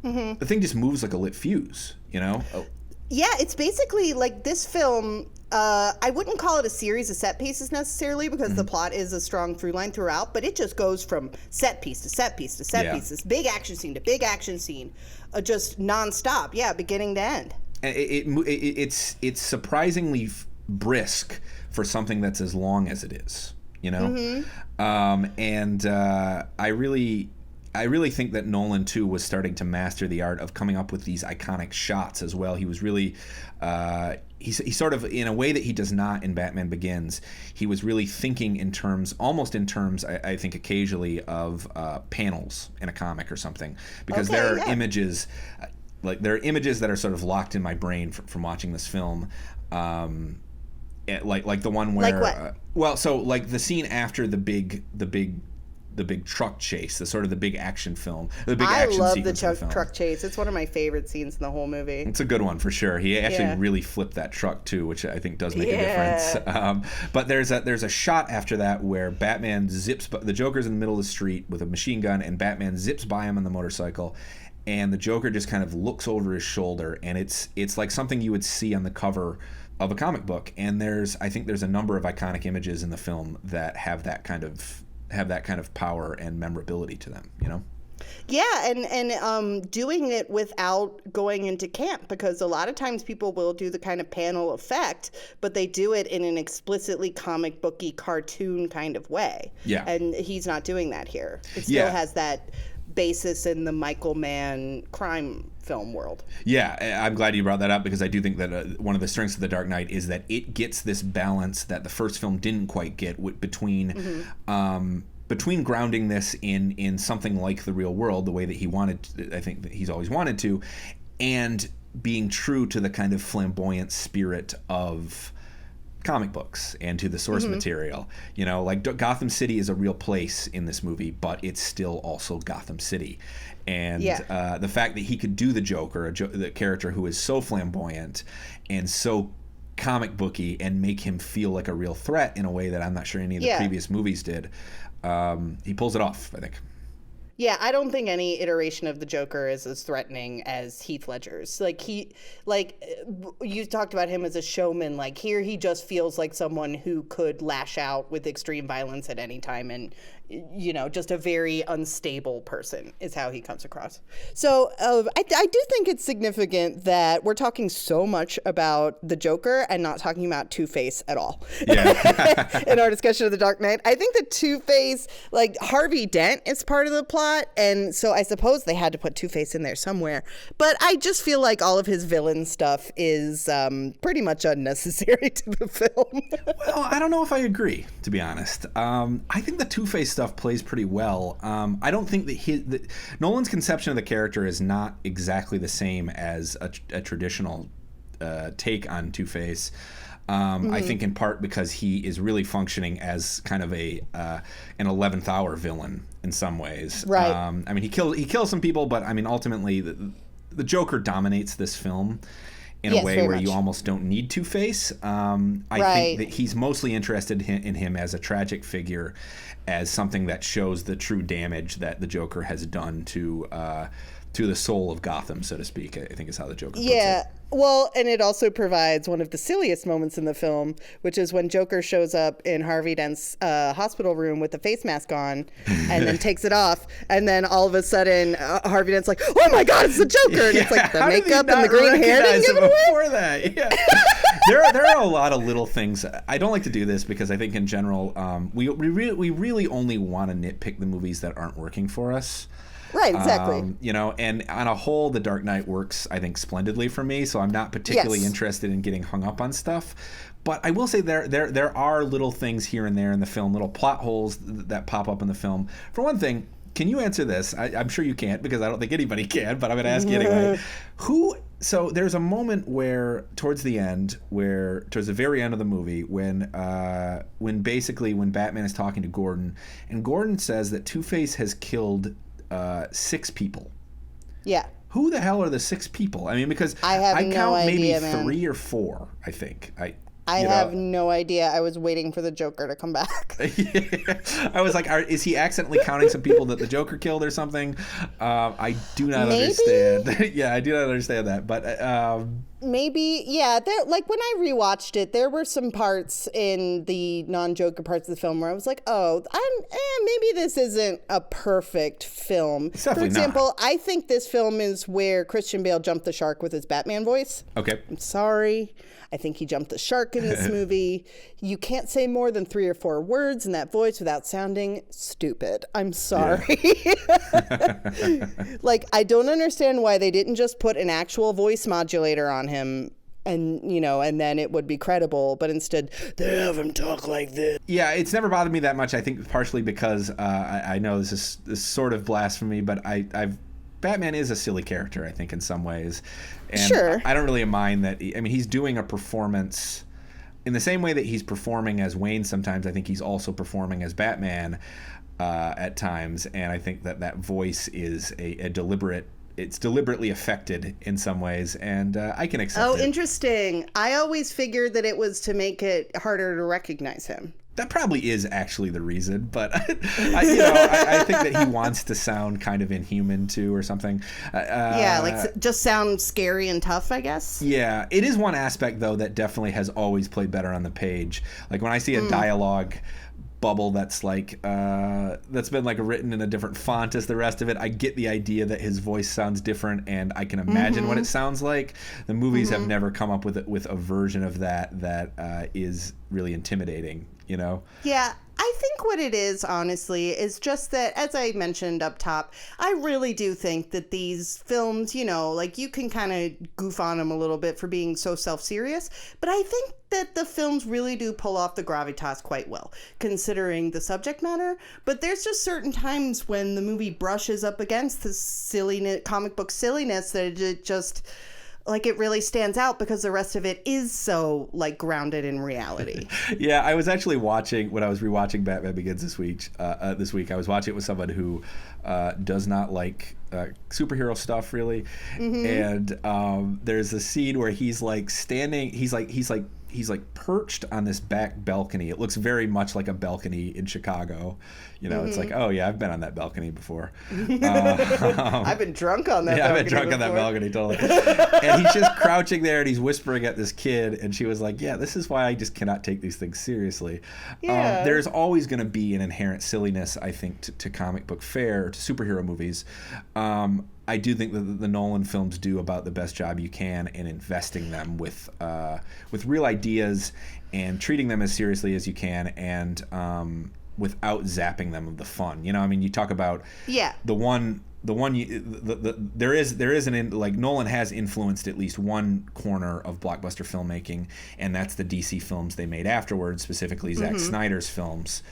the thing just moves like a lit fuse, you know? Yeah, it's basically like this film. I wouldn't call it a series of set pieces necessarily, because the plot is a strong through line throughout, but it just goes from set piece to set piece to set piece, this big action scene to big action scene, just nonstop. Yeah, beginning to end. It's surprisingly brisk for something that's as long as it is, you know? I really think that Nolan, too, was starting to master the art of coming up with these iconic shots as well. He was really, he sort of, in a way that he does not in Batman Begins, he was really thinking almost in terms, I think occasionally, of panels in a comic or something. Because there are images, that are sort of locked in my brain from watching this film. Like the one where, like what? So like the scene after the big truck chase, the sort of the big action film, the big action sequence. I love the truck chase. It's one of my favorite scenes in the whole movie. It's a good one for sure. He actually really flipped that truck too, which I think does make a difference. But there's a shot after that where Batman the Joker's in the middle of the street with a machine gun, and Batman zips by him on the motorcycle, and the Joker just kind of looks over his shoulder, and it's like something you would see on the cover of a comic book. And I think there's a number of iconic images in the film that have that kind of power and memorability to them, you know? Yeah, and doing it without going into camp, because a lot of times people will do the kind of panel effect, but they do it in an explicitly comic booky cartoon kind of way. Yeah. And he's not doing that here. It still has that basis in the Michael Mann crime film world. Yeah, I'm glad you brought that up, because I do think that one of the strengths of The Dark Knight is that it gets this balance that the first film didn't quite get between grounding this in something like the real world, the way that he wanted, I think that he's always wanted to, and being true to the kind of flamboyant spirit of comic books and to the source material. You know, like Gotham City is a real place in this movie, but it's still also Gotham City. And the fact that he could do the Joker, the character who is so flamboyant and so comic booky, and make him feel like a real threat in a way that I'm not sure any of the previous movies did, he pulls it off, I think. Yeah, I don't think any iteration of the Joker is as threatening as Heath Ledger's. You talked about him as a showman. Like, here he just feels like someone who could lash out with extreme violence at any time, and just a very unstable person is how he comes across. So I do think it's significant that we're talking so much about the Joker and not talking about Two-Face at all. Yeah. In our discussion of The Dark Knight, I think the Two-Face, like Harvey Dent is part of the plot, and so I suppose they had to put Two-Face in there somewhere. But I just feel like all of his villain stuff is pretty much unnecessary to the film. Well, I don't know if I agree, to be honest. I think the Two-Face stuff plays pretty well. I don't think that Nolan's conception of the character is not exactly the same as a traditional take on Two-Face. I think in part because he is really functioning as kind of an 11th hour villain in some ways. Right. I mean, he kills some people, but I mean, ultimately the Joker dominates this film in a way where you almost don't need Two-Face. I think that he's mostly interested in him as a tragic figure, as something that shows the true damage that the Joker has done to the soul of Gotham, so to speak, I think is how the Joker puts it. Well, and it also provides one of the silliest moments in the film, which is when Joker shows up in Harvey Dent's hospital room with the face mask on and then takes it off. And then all of a sudden, Harvey Dent's like, oh my God, it's the Joker. And it's like the makeup and the green hair didn't give it away. Before that, yeah. there are a lot of little things. I don't like to do this because I think in general, we really only want to nitpick the movies that aren't working for us. Right, exactly. And on a whole, The Dark Knight works, I think, splendidly for me, so I'm not particularly interested in getting hung up on stuff. But I will say there are little things here and there in the film, little plot holes that pop up in the film. For one thing, can you answer this? I'm sure you can't, because I don't think anybody can, but I'm going to ask you anyway. So there's a moment where, towards the very end of the movie, when Batman is talking to Gordon, and Gordon says that Two-Face has killed 6 people. Yeah. Who the hell are the 6 people? I mean, because I count maybe 3 or 4, I think. I have no idea. I was waiting for the Joker to come back. I was like, is he accidentally counting some people that the Joker killed or something? I do not understand. Yeah, I do not understand that. But maybe, yeah. Like when I rewatched it, there were some parts in the non-Joker parts of the film where I was like, maybe this isn't a perfect film. It's definitely For example, not. I think this film is where Christian Bale jumped the shark with his Batman voice. Okay. I'm sorry. I think he jumped the shark in this movie. You can't say more than 3 or 4 words in that voice without sounding stupid. I'm sorry. Yeah. Like, I don't understand why they didn't just put an actual voice modulator on him and then it would be credible, but instead they have him talk like this. Yeah, it's never bothered me that much. I think partially because I know this is sort of blasphemy, but Batman is a silly character, I think, in some ways. And sure. I don't really mind that. I mean, he's doing a performance in the same way that he's performing as Wayne sometimes. I think he's also performing as Batman at times. And I think that voice is it's deliberately affected in some ways. And I can accept it. Oh, interesting. I always figured that it was to make it harder to recognize him. That probably is actually the reason, but I think that he wants to sound kind of inhuman too, or something. Just sound scary and tough, I guess. Yeah, it is one aspect though that definitely has always played better on the page. Like when I see a dialogue bubble that's been like written in a different font as the rest of it, I get the idea that his voice sounds different, and I can imagine what it sounds like. The movies have never come up with a version of that is really intimidating. Yeah, I think what it is, honestly, is just that, as I mentioned up top, I really do think that these films, you can kind of goof on them a little bit for being so self-serious, but I think that the films really do pull off the gravitas quite well, considering the subject matter. But there's just certain times when the movie brushes up against the silliness, comic book silliness, that it just... like it really stands out because the rest of it is so grounded in reality. Yeah, I was actually when I was rewatching Batman Begins this week, I was watching it with someone who does not like superhero stuff really. And there's a scene where he's standing, he's he's like perched on this back balcony. It looks very much like a balcony in Chicago. You know, it's like, oh yeah, I've been on that balcony before. I've been drunk on that. Yeah, balcony I've been drunk before. on that balcony, totally. And he's just crouching there, and he's whispering at this kid. And she was like, yeah, this is why I just cannot take these things seriously. Yeah. There's always going to be an inherent silliness, I think, to comic book fare, to superhero movies. I do think that the Nolan films do about the best job you can in investing them with real ideas and treating them as seriously as you can, and without zapping them of the fun. You know, I mean, you talk about there is like Nolan has influenced at least one corner of blockbuster filmmaking, and that's the DC films they made afterwards, specifically Zack Snyder's films.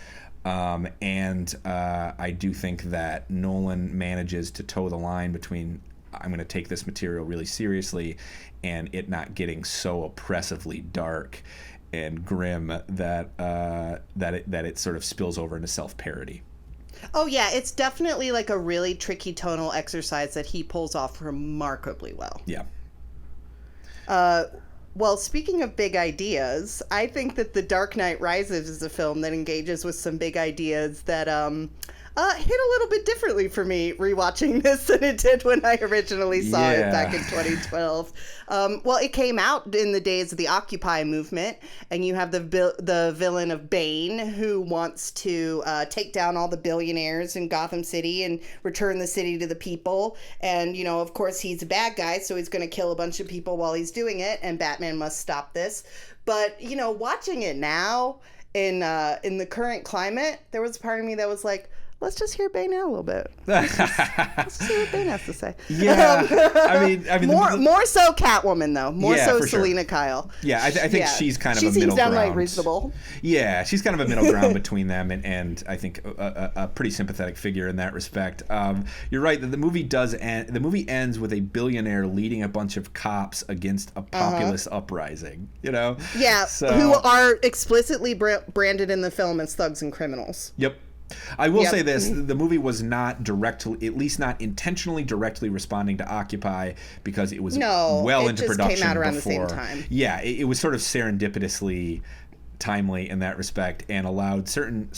I do think that Nolan manages to toe the line between I'm going to take this material really seriously and it not getting so oppressively dark and grim that it sort of spills over into self-parody. Oh yeah, it's definitely like a really tricky tonal exercise that he pulls off remarkably well. Yeah. Well, speaking of big ideas, I think that The Dark Knight Rises is a film that engages with some big ideas that hit a little bit differently for me rewatching this than it did when I originally saw it back in 2012. Well, it came out in the days of the Occupy movement, and you have the villain of Bane who wants to take down all the billionaires in Gotham City and return the city to the people. And, you know, of course, he's a bad guy, so he's going to kill a bunch of people while he's doing it, and Batman must stop this. But, you know, watching it now in the current climate, there was a part of me that was like, let's just hear Bane out a little bit. Let's just see what Bane has to say. Yeah, I mean, more so Catwoman though. More so Selena sure. Kyle. Yeah, I think she's kind of she a middle ground. She seems downright reasonable. Yeah, she's kind of a middle ground between them, and I think a pretty sympathetic figure in that respect. You're right that the movie does end. The movie ends with a billionaire leading a bunch of cops against a populist uprising. You know. Yeah, who are explicitly branded in the film as thugs and criminals. Yep. I will say this, the movie was not directly, at least not intentionally directly responding to Occupy, because it was well into production came out around before. The same time. Yeah, it was sort of serendipitously timely in that respect, and allowed certain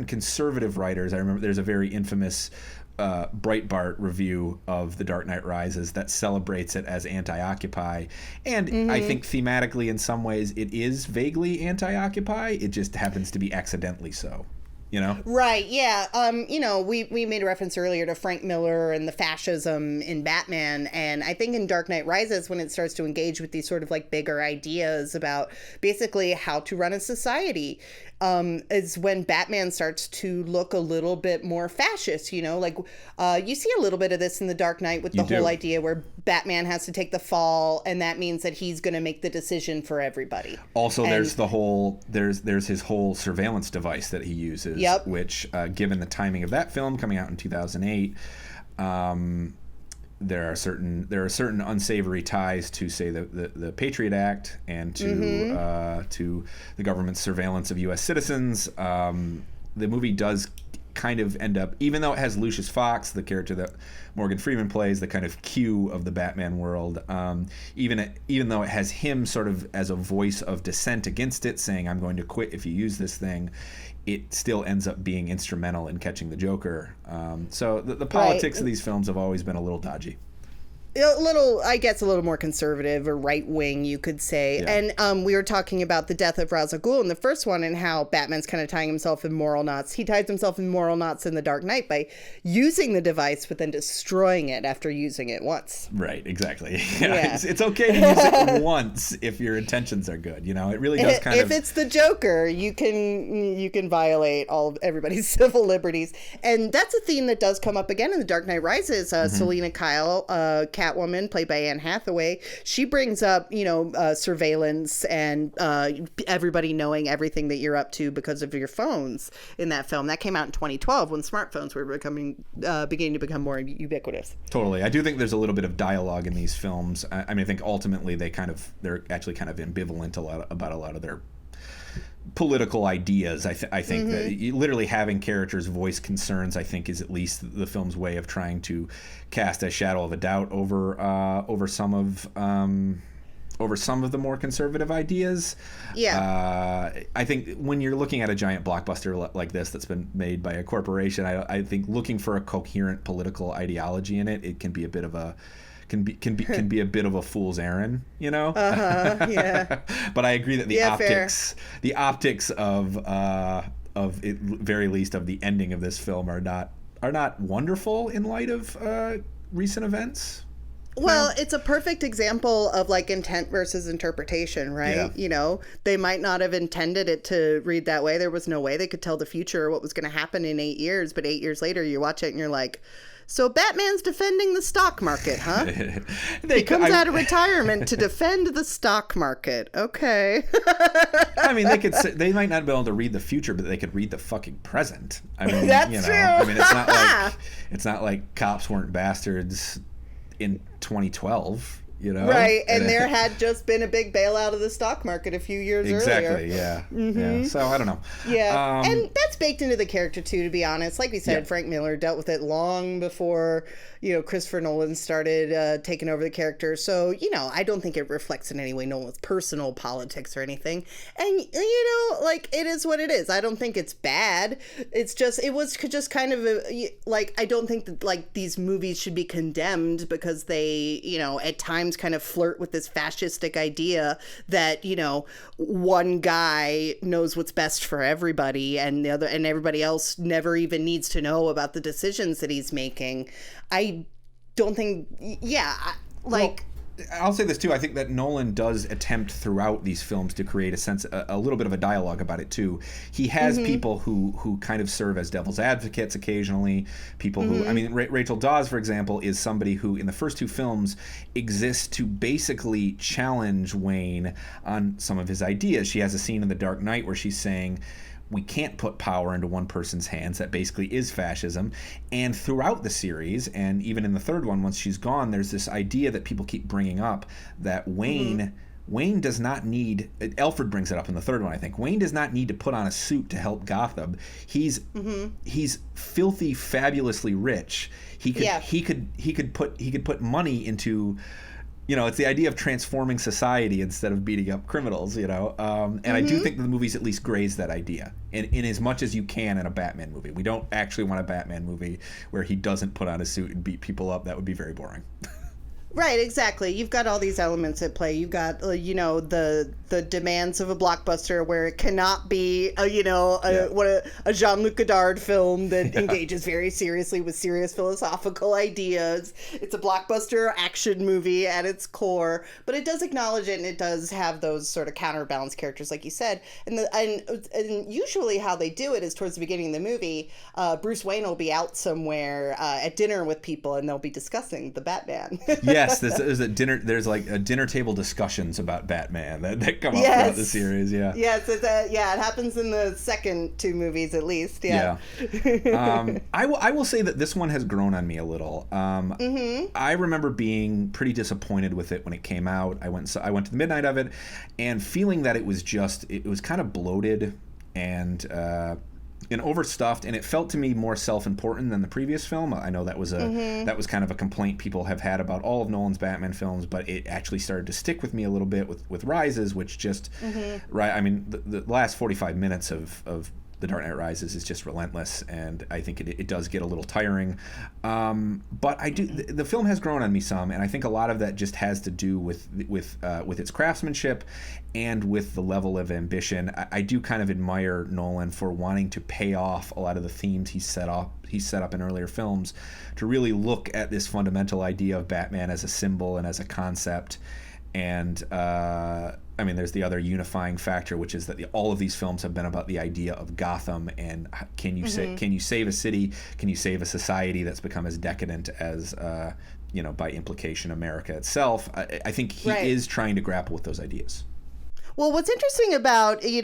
conservative writers. I remember there's a very infamous Breitbart review of The Dark Knight Rises that celebrates it as anti-Occupy, and I think thematically in some ways it is vaguely anti-Occupy. It just happens to be accidentally so. You know? Right, yeah. You know, we made a reference earlier to Frank Miller and the fascism in Batman, and I think in Dark Knight Rises, when it starts to engage with these sort of like bigger ideas about basically how to run a society, is when Batman starts to look a little bit more fascist, you know? Like, you see a little bit of this in The Dark Knight with the whole idea where Batman has to take the fall, and that means that he's going to make the decision for everybody. Also, there's his whole surveillance device that he uses, which, given the timing of that film coming out in 2008, there are certain unsavory ties to, say, the Patriot Act and to the government's surveillance of U.S. citizens. The movie does kind of end up, even though it has Lucius Fox, the character that Morgan Freeman plays, the kind of Q of the Batman world, even though it has him sort of as a voice of dissent against it, saying, I'm going to quit if you use this thing, it still ends up being instrumental in catching the Joker. So the politics of these films have always been a little dodgy. A little more conservative or right wing, you could say. Yeah. And we were talking about the death of Ra's al Ghul in the first one, and how Batman's kind of tying himself in moral knots. He ties himself in moral knots in The Dark Knight by using the device, but then destroying it after using it once. Right, exactly. Yeah. It's okay to use it once if your intentions are good. You know, it really does kind of. If it's the Joker, you can violate everybody's civil liberties, and that's a theme that does come up again in The Dark Knight Rises. Selena Kyle, Catwoman, played by Anne Hathaway, she brings up, surveillance and everybody knowing everything that you're up to because of your phones in that film. That came out in 2012 when smartphones were beginning to become more ubiquitous. Totally. I do think there's a little bit of dialogue in these films. I mean, I think ultimately they're actually kind of ambivalent about a lot of their political ideas. I think that literally having characters voice concerns, I think, is at least the film's way of trying to cast a shadow of a doubt over some of over some of the more conservative ideas. Yeah. I think when you're looking at a giant blockbuster like this that's been made by a corporation, I think looking for a coherent political ideology in it can be a bit of a can be a bit of a fool's errand, you know. Yeah. But I agree that the optics of it, very least of the ending of this film are not wonderful in light of recent events. Well, it's a perfect example of like intent versus interpretation, right? Yeah. You know, they might not have intended it to read that way. There was no way they could tell the future or what was going to happen in 8 years. But 8 years later, you watch it and you're like, so Batman's defending the stock market, huh? He comes out of retirement to defend the stock market. Okay. I mean, they might not be able to read the future, but they could read the fucking present. I mean, That's true. I mean, it's not like cops weren't bastards in 2012, you know? Right, and there had just been a big bailout of the stock market a few years earlier. Exactly, yeah. Mm-hmm. Yeah. So, I don't know. Yeah, and that's baked into the character, too, to be honest. Like we said, yeah. Frank Miller dealt with it long before, Christopher Nolan started taking over the character. So, I don't think it reflects in any way Nolan's personal politics or anything. And, it is what it is. I don't think it's bad. It's just, it was just kind of, I don't think that, these movies should be condemned because they, at times kind of flirt with this fascistic idea that, one guy knows what's best for everybody and everybody else never even needs to know about the decisions that he's making. I don't think, I'll say this too. I think that Nolan does attempt throughout these films to create a little bit of a dialogue about it too. He has people who kind of serve as devil's advocates occasionally. People who, I mean, Rachel Dawes, for example, is somebody who in the first two films exists to basically challenge Wayne on some of his ideas. She has a scene in The Dark Knight where she's saying, we can't put power into one person's hands. That basically is fascism. And throughout the series, and even in the third one, once she's gone, there's this idea that people keep bringing up that Wayne does not need, Alfred brings it up in the third one, I think. Wayne does not need to put on a suit to help Gotham. He's filthy, fabulously rich. He could put money into, it's the idea of transforming society instead of beating up criminals, and I do think the movies at least graze that idea in as much as you can in a Batman movie. We don't actually want a Batman movie where he doesn't put on a suit and beat people up. That would be very boring. Right, exactly. You've got all these elements at play. You've got, the demands of a blockbuster where it cannot be, a Jean-Luc Godard film that engages very seriously with serious philosophical ideas. It's a blockbuster action movie at its core, but it does acknowledge it, and it does have those sort of counterbalance characters, like you said. And usually how they do it is towards the beginning of the movie, Bruce Wayne will be out somewhere at dinner with people, and they'll be discussing the Batman. Yes, there's a dinner. There's like a dinner table discussions about Batman that come up throughout the series. Yeah. Yes, it happens in the second two movies at least. Yeah. I will say that this one has grown on me a little. I remember being pretty disappointed with it when it came out. I went to the midnight of it, and feeling that it was kind of bloated and overstuffed, and it felt to me more self-important than the previous film. I know that was that was kind of a complaint people have had about all of Nolan's Batman films, but it actually started to stick with me a little bit with Rises, which just right. I mean, the last 45 minutes of The Dark Knight Rises is just relentless, and I think it does get a little tiring. But the film has grown on me some, and I think a lot of that just has to do with its craftsmanship and with the level of ambition. I do kind of admire Nolan for wanting to pay off a lot of the themes he set up in earlier films, to really look at this fundamental idea of Batman as a symbol and as a concept. And I mean, there's the other unifying factor, which is that all of these films have been about the idea of Gotham and can you save a city? Can you save a society that's become as decadent as by implication America itself? I think he is trying to grapple with those ideas. Well, what's interesting about, you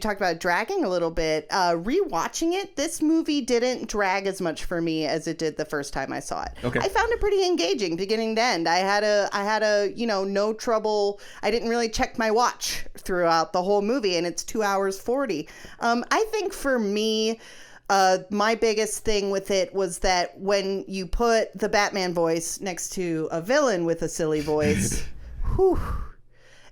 talked about dragging a little bit. Rewatching it, this movie didn't drag as much for me as it did the first time I saw it. Okay. I found it pretty engaging beginning to end. I had a no trouble. I didn't really check my watch throughout the whole movie, and it's 2 hours 40. I think for me, my biggest thing with it was that when you put the Batman voice next to a villain with a silly voice, whew.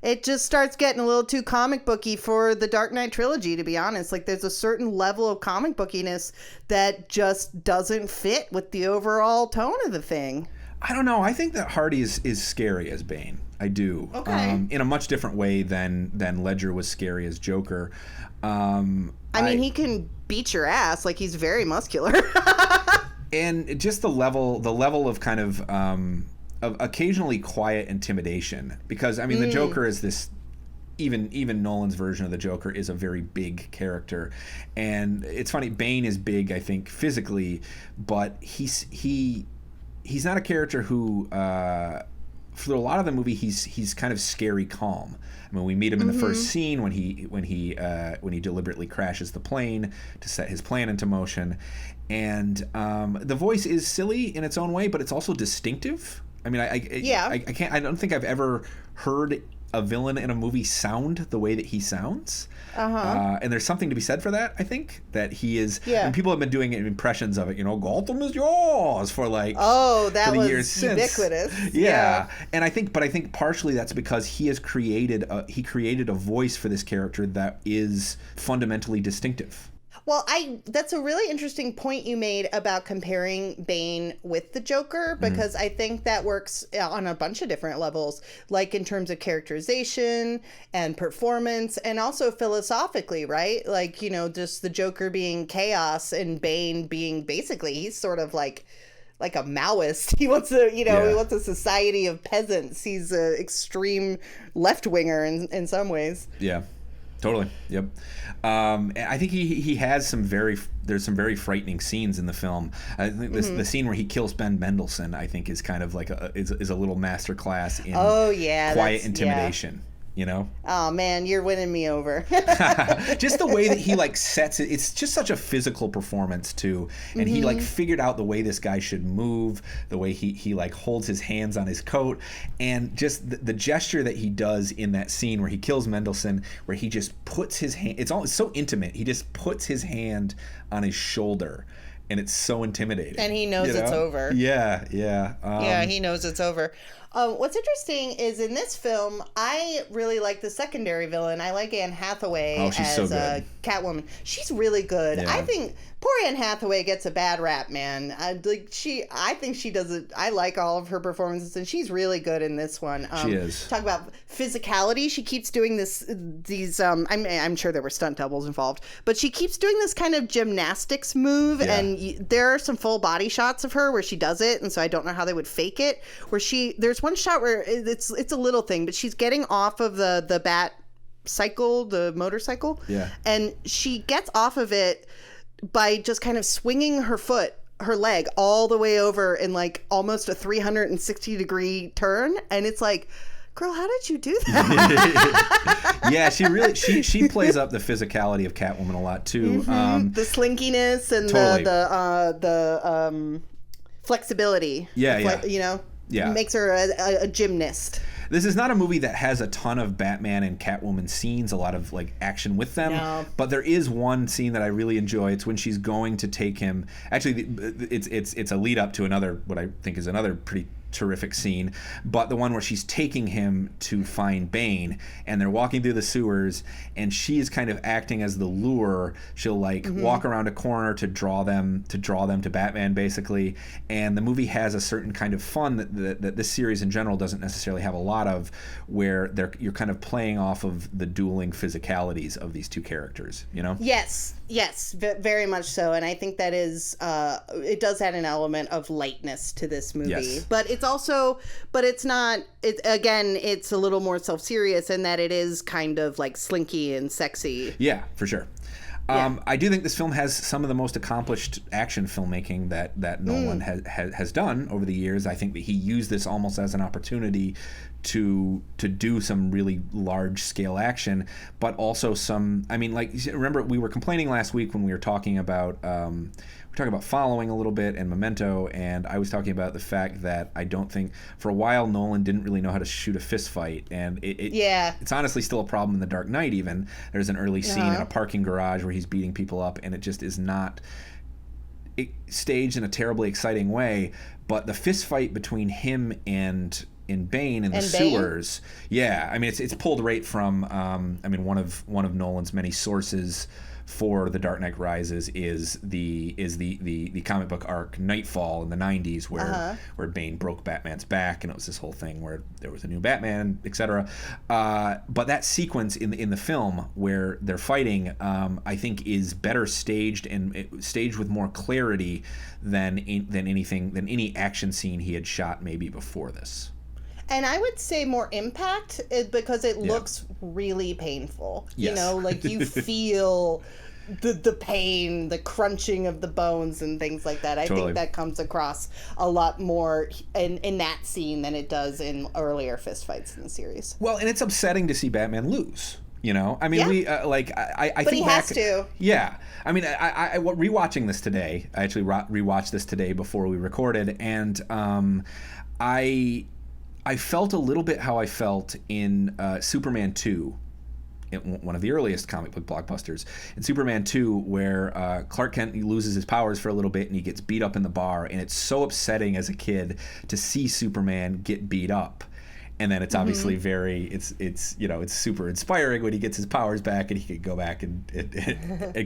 It just starts getting a little too comic booky for the Dark Knight trilogy, to be honest. Like, there's a certain level of comic bookiness that just doesn't fit with the overall tone of the thing. I don't know. I think that Hardy is scary as Bane. I do. Okay. In a much different way than Ledger was scary as Joker. I mean, he can beat your ass. Like, he's very muscular. And just the level of kind of occasionally quiet intimidation, because I mean the Joker is this, even Nolan's version of the Joker is a very big character, and it's funny, Bane is big, I think, physically, but he's not a character who for a lot of the movie he's kind of scary calm. I mean, we meet him in the first scene when he deliberately crashes the plane to set his plan into motion, and the voice is silly in its own way, but it's also distinctive. I mean, I don't think I've ever heard a villain in a movie sound the way that he sounds. And there's something to be said for that, I think, that he is. And people have been doing impressions of it, Gotham is yours for like that for the was years since. ubiquitous. Yeah. And I think partially that's because he has created a voice for this character that is fundamentally distinctive. Well, that's a really interesting point you made about comparing Bane with the Joker, because I think that works on a bunch of different levels, like in terms of characterization and performance, and also philosophically, right? Like, just the Joker being chaos and Bane being basically, he's sort of like a Maoist. He wants he wants a society of peasants. He's an extreme left-winger in some ways. Yeah. Totally. Yep. I think he has there's some very frightening scenes in the film. I think the scene where he kills Ben Mendelsohn, I think, is kind of like is a little masterclass in quiet intimidation. Oh man, you're winning me over. Just the way that he sets it, it's just such a physical performance too, and he figured out the way this guy should move, the way he holds his hands on his coat, and just the gesture that he does in that scene where he kills Mendelsohn, where he just puts his hand, it's so intimate, he just puts his hand on his shoulder, and it's so intimidating. And he knows it's over. Yeah. He knows it's over. What's interesting is in this film, I really like the secondary villain. I like Anne Hathaway as so good. Catwoman. She's really good. Yeah. I think poor Anne Hathaway gets a bad rap, man. I think she does it. I like all of her performances, and she's really good in this one. She is. Talk about physicality. She keeps doing these. I'm sure there were stunt doubles involved, but she keeps doing this kind of gymnastics move, and there are some full body shots of her where she does it, and so I don't know how they would fake it. There's one shot where it's a little thing, but she's getting off of the bat cycle, the motorcycle, and she gets off of it by just kind of swinging her leg all the way over in almost a 360-degree turn, and it's like, girl, how did you do that? Yeah, she plays up the physicality of Catwoman a lot too. The slinkiness and totally. the flexibility. Makes her a gymnast. This is not a movie that has a ton of Batman and Catwoman scenes, a lot of action with them. No. But there is one scene that I really enjoy. It's when she's going to take him. Actually, it's a lead up to another, what I think is another pretty terrific scene, but the one where she's taking him to find Bane, and they're walking through the sewers, and she is kind of acting as the lure. She'll walk around a corner to draw them to Batman, basically. And the movie has a certain kind of fun that this series in general doesn't necessarily have a lot of, where you're kind of playing off of the dueling physicalities of these two characters. Yes, very much so. And I think that is it does add an element of lightness to this movie. Yes. But it's not, it's a little more self-serious in that it is kind of slinky and sexy. Yeah, for sure. I do think this film has some of the most accomplished action filmmaking that Nolan has done over the years. I think that he used this almost as an opportunity to do some really large scale action, but also remember we were complaining last week when we were talking about Following a little bit and Memento, and I was talking about the fact that I don't think for a while Nolan didn't really know how to shoot a fist fight, and it's honestly still a problem in The Dark Knight. Even there's an early scene in a parking garage where he's beating people up, and it just is not staged in a terribly exciting way. But the fist fight between him and Bane in the And Bane? sewers. Yeah, I mean it's pulled right from one of Nolan's many sources for The Dark Knight Rises is the comic book arc Nightfall in the 90s where Bane broke Batman's back, and it was this whole thing where there was a new Batman, etc. But that sequence in the film where they're fighting, I think is better staged and staged with more clarity than any action scene he had shot maybe before this. And I would say more impact because it looks really painful. Yes. You know, like you feel the pain, the crunching of the bones and things like that. I Totally. think that comes across a lot more in that scene than it does in earlier fistfights in the series. Well, and it's upsetting to see Batman lose. You know, I mean, Yeah. we I But think he has to. Yeah, I mean, I rewatching this today. I actually rewatched this today before we recorded, and I felt a little bit how I felt in Superman 2, one of the earliest comic book blockbusters. In Superman 2, where Clark Kent loses his powers for a little bit and he gets beat up in the bar, and it's so upsetting as a kid to see Superman get beat up. And then it's obviously it's super inspiring when he gets his powers back and he can go back and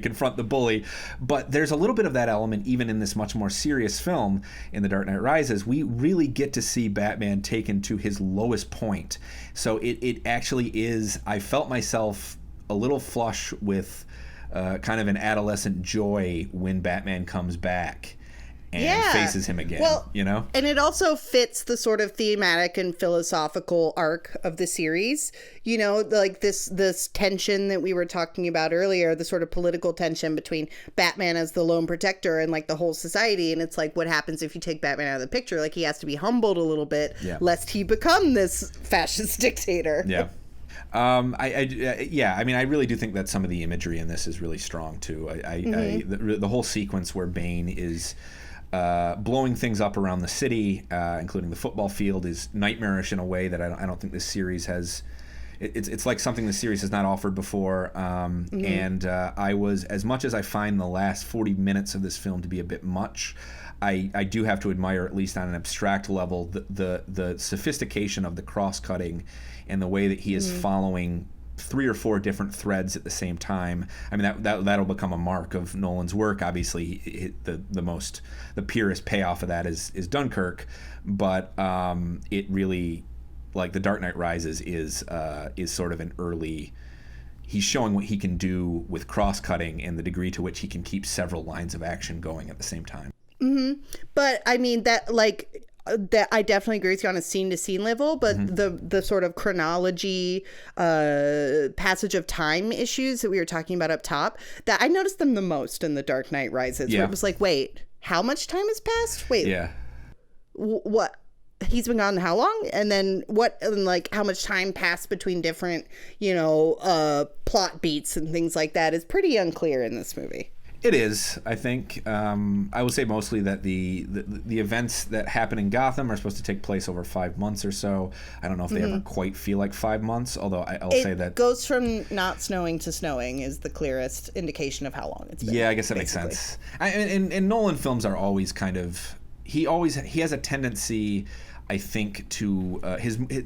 confront the bully. But there's a little bit of that element even in this much more serious film in The Dark Knight Rises. We really get to see Batman taken to his lowest point. So it actually is, I felt myself a little flush with kind of an adolescent joy when Batman comes back and faces him again, you know? And it also fits the sort of thematic and philosophical arc of the series. You know, like this tension that we were talking about earlier, the sort of political tension between Batman as the lone protector and like the whole society. And it's like, what happens if you take Batman out of the picture? Like he has to be humbled a little bit lest he become this fascist dictator. Yeah. I mean, I really do think that some of the imagery in this is really strong too. The whole sequence where Bane is blowing things up around the city, including the football field, is nightmarish in a way that I don't think this series has. It's like something the series has not offered before. And I was, as much as I find the last 40 minutes of this film to be a bit much, I do have to admire, at least on an abstract level, the sophistication of the cross-cutting and the way that he is following 3 or 4 different threads at the same time. I mean, that'll become a mark of Nolan's work. Obviously, the purest payoff of that is Dunkirk, but it really, like, The Dark Knight Rises is sort of an early. He's showing what he can do with cross-cutting and the degree to which he can keep several lines of action going at the same time. But I mean that I definitely agree with you on a scene to scene level, but the sort of chronology, passage of time issues that we were talking about up top, that I noticed them the most in The Dark Knight Rises. Where it was like, wait, how much time has passed? Wait, what? He's been gone how long? And then what? And like how much time passed between different, plot beats and things like that is pretty unclear in this movie. It is, I think. I would say mostly that the events that happen in Gotham are supposed to take place over 5 months or so. I don't know if they ever quite feel like 5 months, although I'll say that... It goes from not snowing to snowing is the clearest indication of how long it's been. Yeah, I guess that makes sense. And Nolan films are always kind of... He has a tendency, I think, to...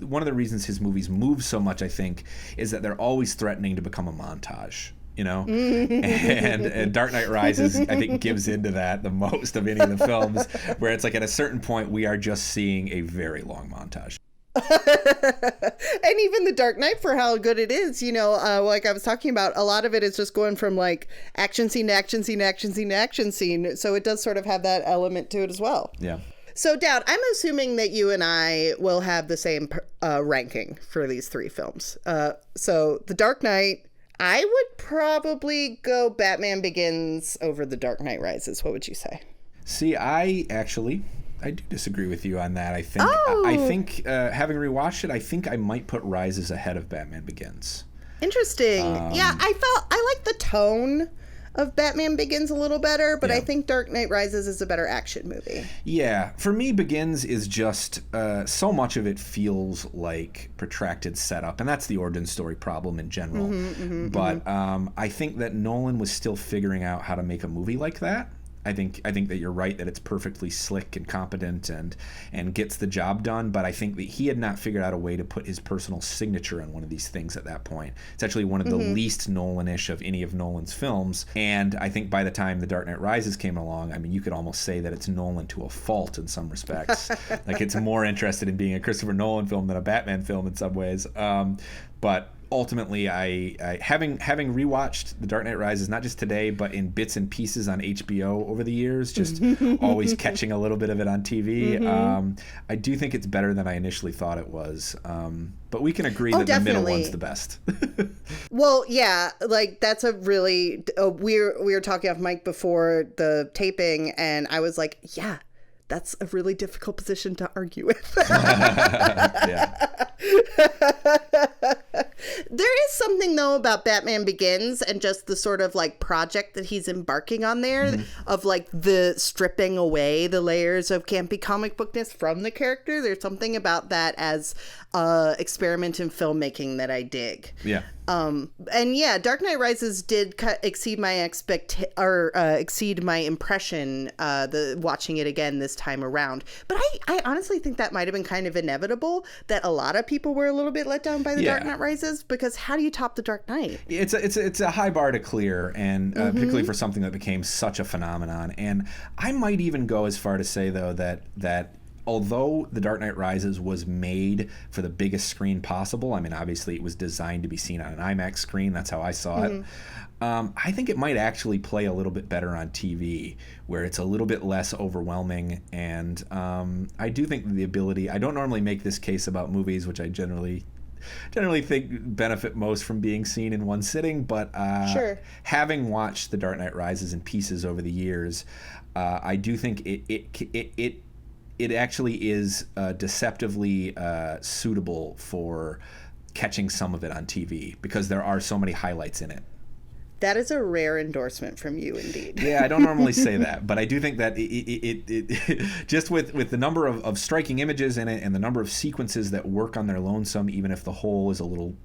one of the reasons his movies move so much, I think, is that they're always threatening to become a montage. And Dark Knight Rises, I think, gives into that the most of any of the films, where it's like at a certain point we are just seeing a very long montage. And even The Dark Knight, for how good it is, like I was talking about, a lot of it is just going from like action scene to action scene to action scene to action scene. So it does sort of have that element to it as well. Yeah. So, Dowd, I'm assuming that you and I will have the same ranking for these 3 films. So The Dark Knight, I would probably go Batman Begins over The Dark Knight Rises. What would you say? See, I do disagree with you on that. I think having rewatched it, I think I might put Rises ahead of Batman Begins. Interesting. I like the tone of Batman Begins a little better, but I think Dark Knight Rises is a better action movie. Yeah, for me, Begins is just so much of it feels like protracted setup, and that's the origin story problem in general. But I think that Nolan was still figuring out how to make a movie like that. I think that you're right that it's perfectly slick and competent and gets the job done, but I think that he had not figured out a way to put his personal signature on one of these things at that point. It's actually one of the least Nolan-ish of any of Nolan's films, and I think by the time The Dark Knight Rises came along, I mean, you could almost say that it's Nolan to a fault in some respects. Like, it's more interested in being a Christopher Nolan film than a Batman film in some ways. But ultimately, I having rewatched The Dark Knight Rises, not just today, but in bits and pieces on HBO over the years, just always catching a little bit of it on TV. I do think it's better than I initially thought it was. But we can agree that definitely. The middle one's the best. Well, yeah, like that's a really we were talking off mic before the taping, and I was like, yeah. That's a really difficult position to argue with. There is something, though, about Batman Begins and just the sort of like project that he's embarking on there of like the stripping away the layers of campy comic bookness from the character. There's something about that as experiment in filmmaking that I dig. Yeah. And yeah, Dark Knight Rises did exceed my exceed my impression watching it again this time around. But I honestly think that might have been kind of inevitable, that a lot of people were a little bit let down by The Dark Knight Rises, because how do you top The Dark Knight? It's a high bar to clear, and particularly for something that became such a phenomenon. And I might even go as far to say, though, that although The Dark Knight Rises was made for the biggest screen possible, I mean, obviously it was designed to be seen on an IMAX screen. That's how I saw it. I think it might actually play a little bit better on TV, where it's a little bit less overwhelming. And I do think the ability, I don't normally make this case about movies, which I generally think benefit most from being seen in one sitting, but having watched The Dark Knight Rises in pieces over the years, I do think it actually is deceptively suitable for catching some of it on TV, because there are so many highlights in it. That is a rare endorsement from you, indeed. Yeah, I don't normally say that, but I do think that it just with the number of striking images in it and the number of sequences that work on their lonesome, even if the whole is a little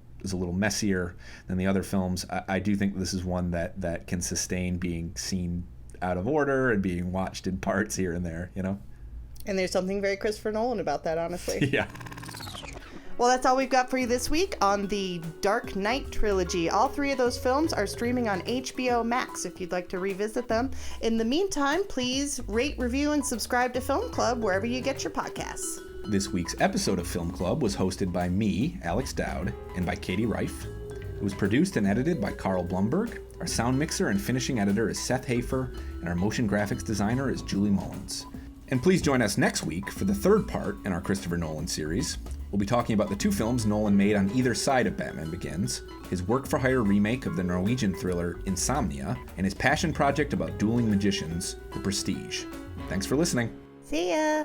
messier than the other films, I do think this is one that can sustain being seen out of order and being watched in parts here and there, you know? And there's something very Christopher Nolan about that, honestly. Yeah. Well, that's all we've got for you this week on the Dark Knight trilogy. All three of those films are streaming on HBO Max if you'd like to revisit them. In the meantime, please rate, review, and subscribe to Film Club wherever you get your podcasts. This week's episode of Film Club was hosted by me, Alex Dowd, and by Katie Rife. It was produced and edited by Carl Blumberg. Our sound mixer and finishing editor is Seth Hafer, and our motion graphics designer is Julie Mullins. And please join us next week for the third part in our Christopher Nolan series. We'll be talking about the two films Nolan made on either side of Batman Begins, his work-for-hire remake of the Norwegian thriller Insomnia, and his passion project about dueling magicians, The Prestige. Thanks for listening. See ya!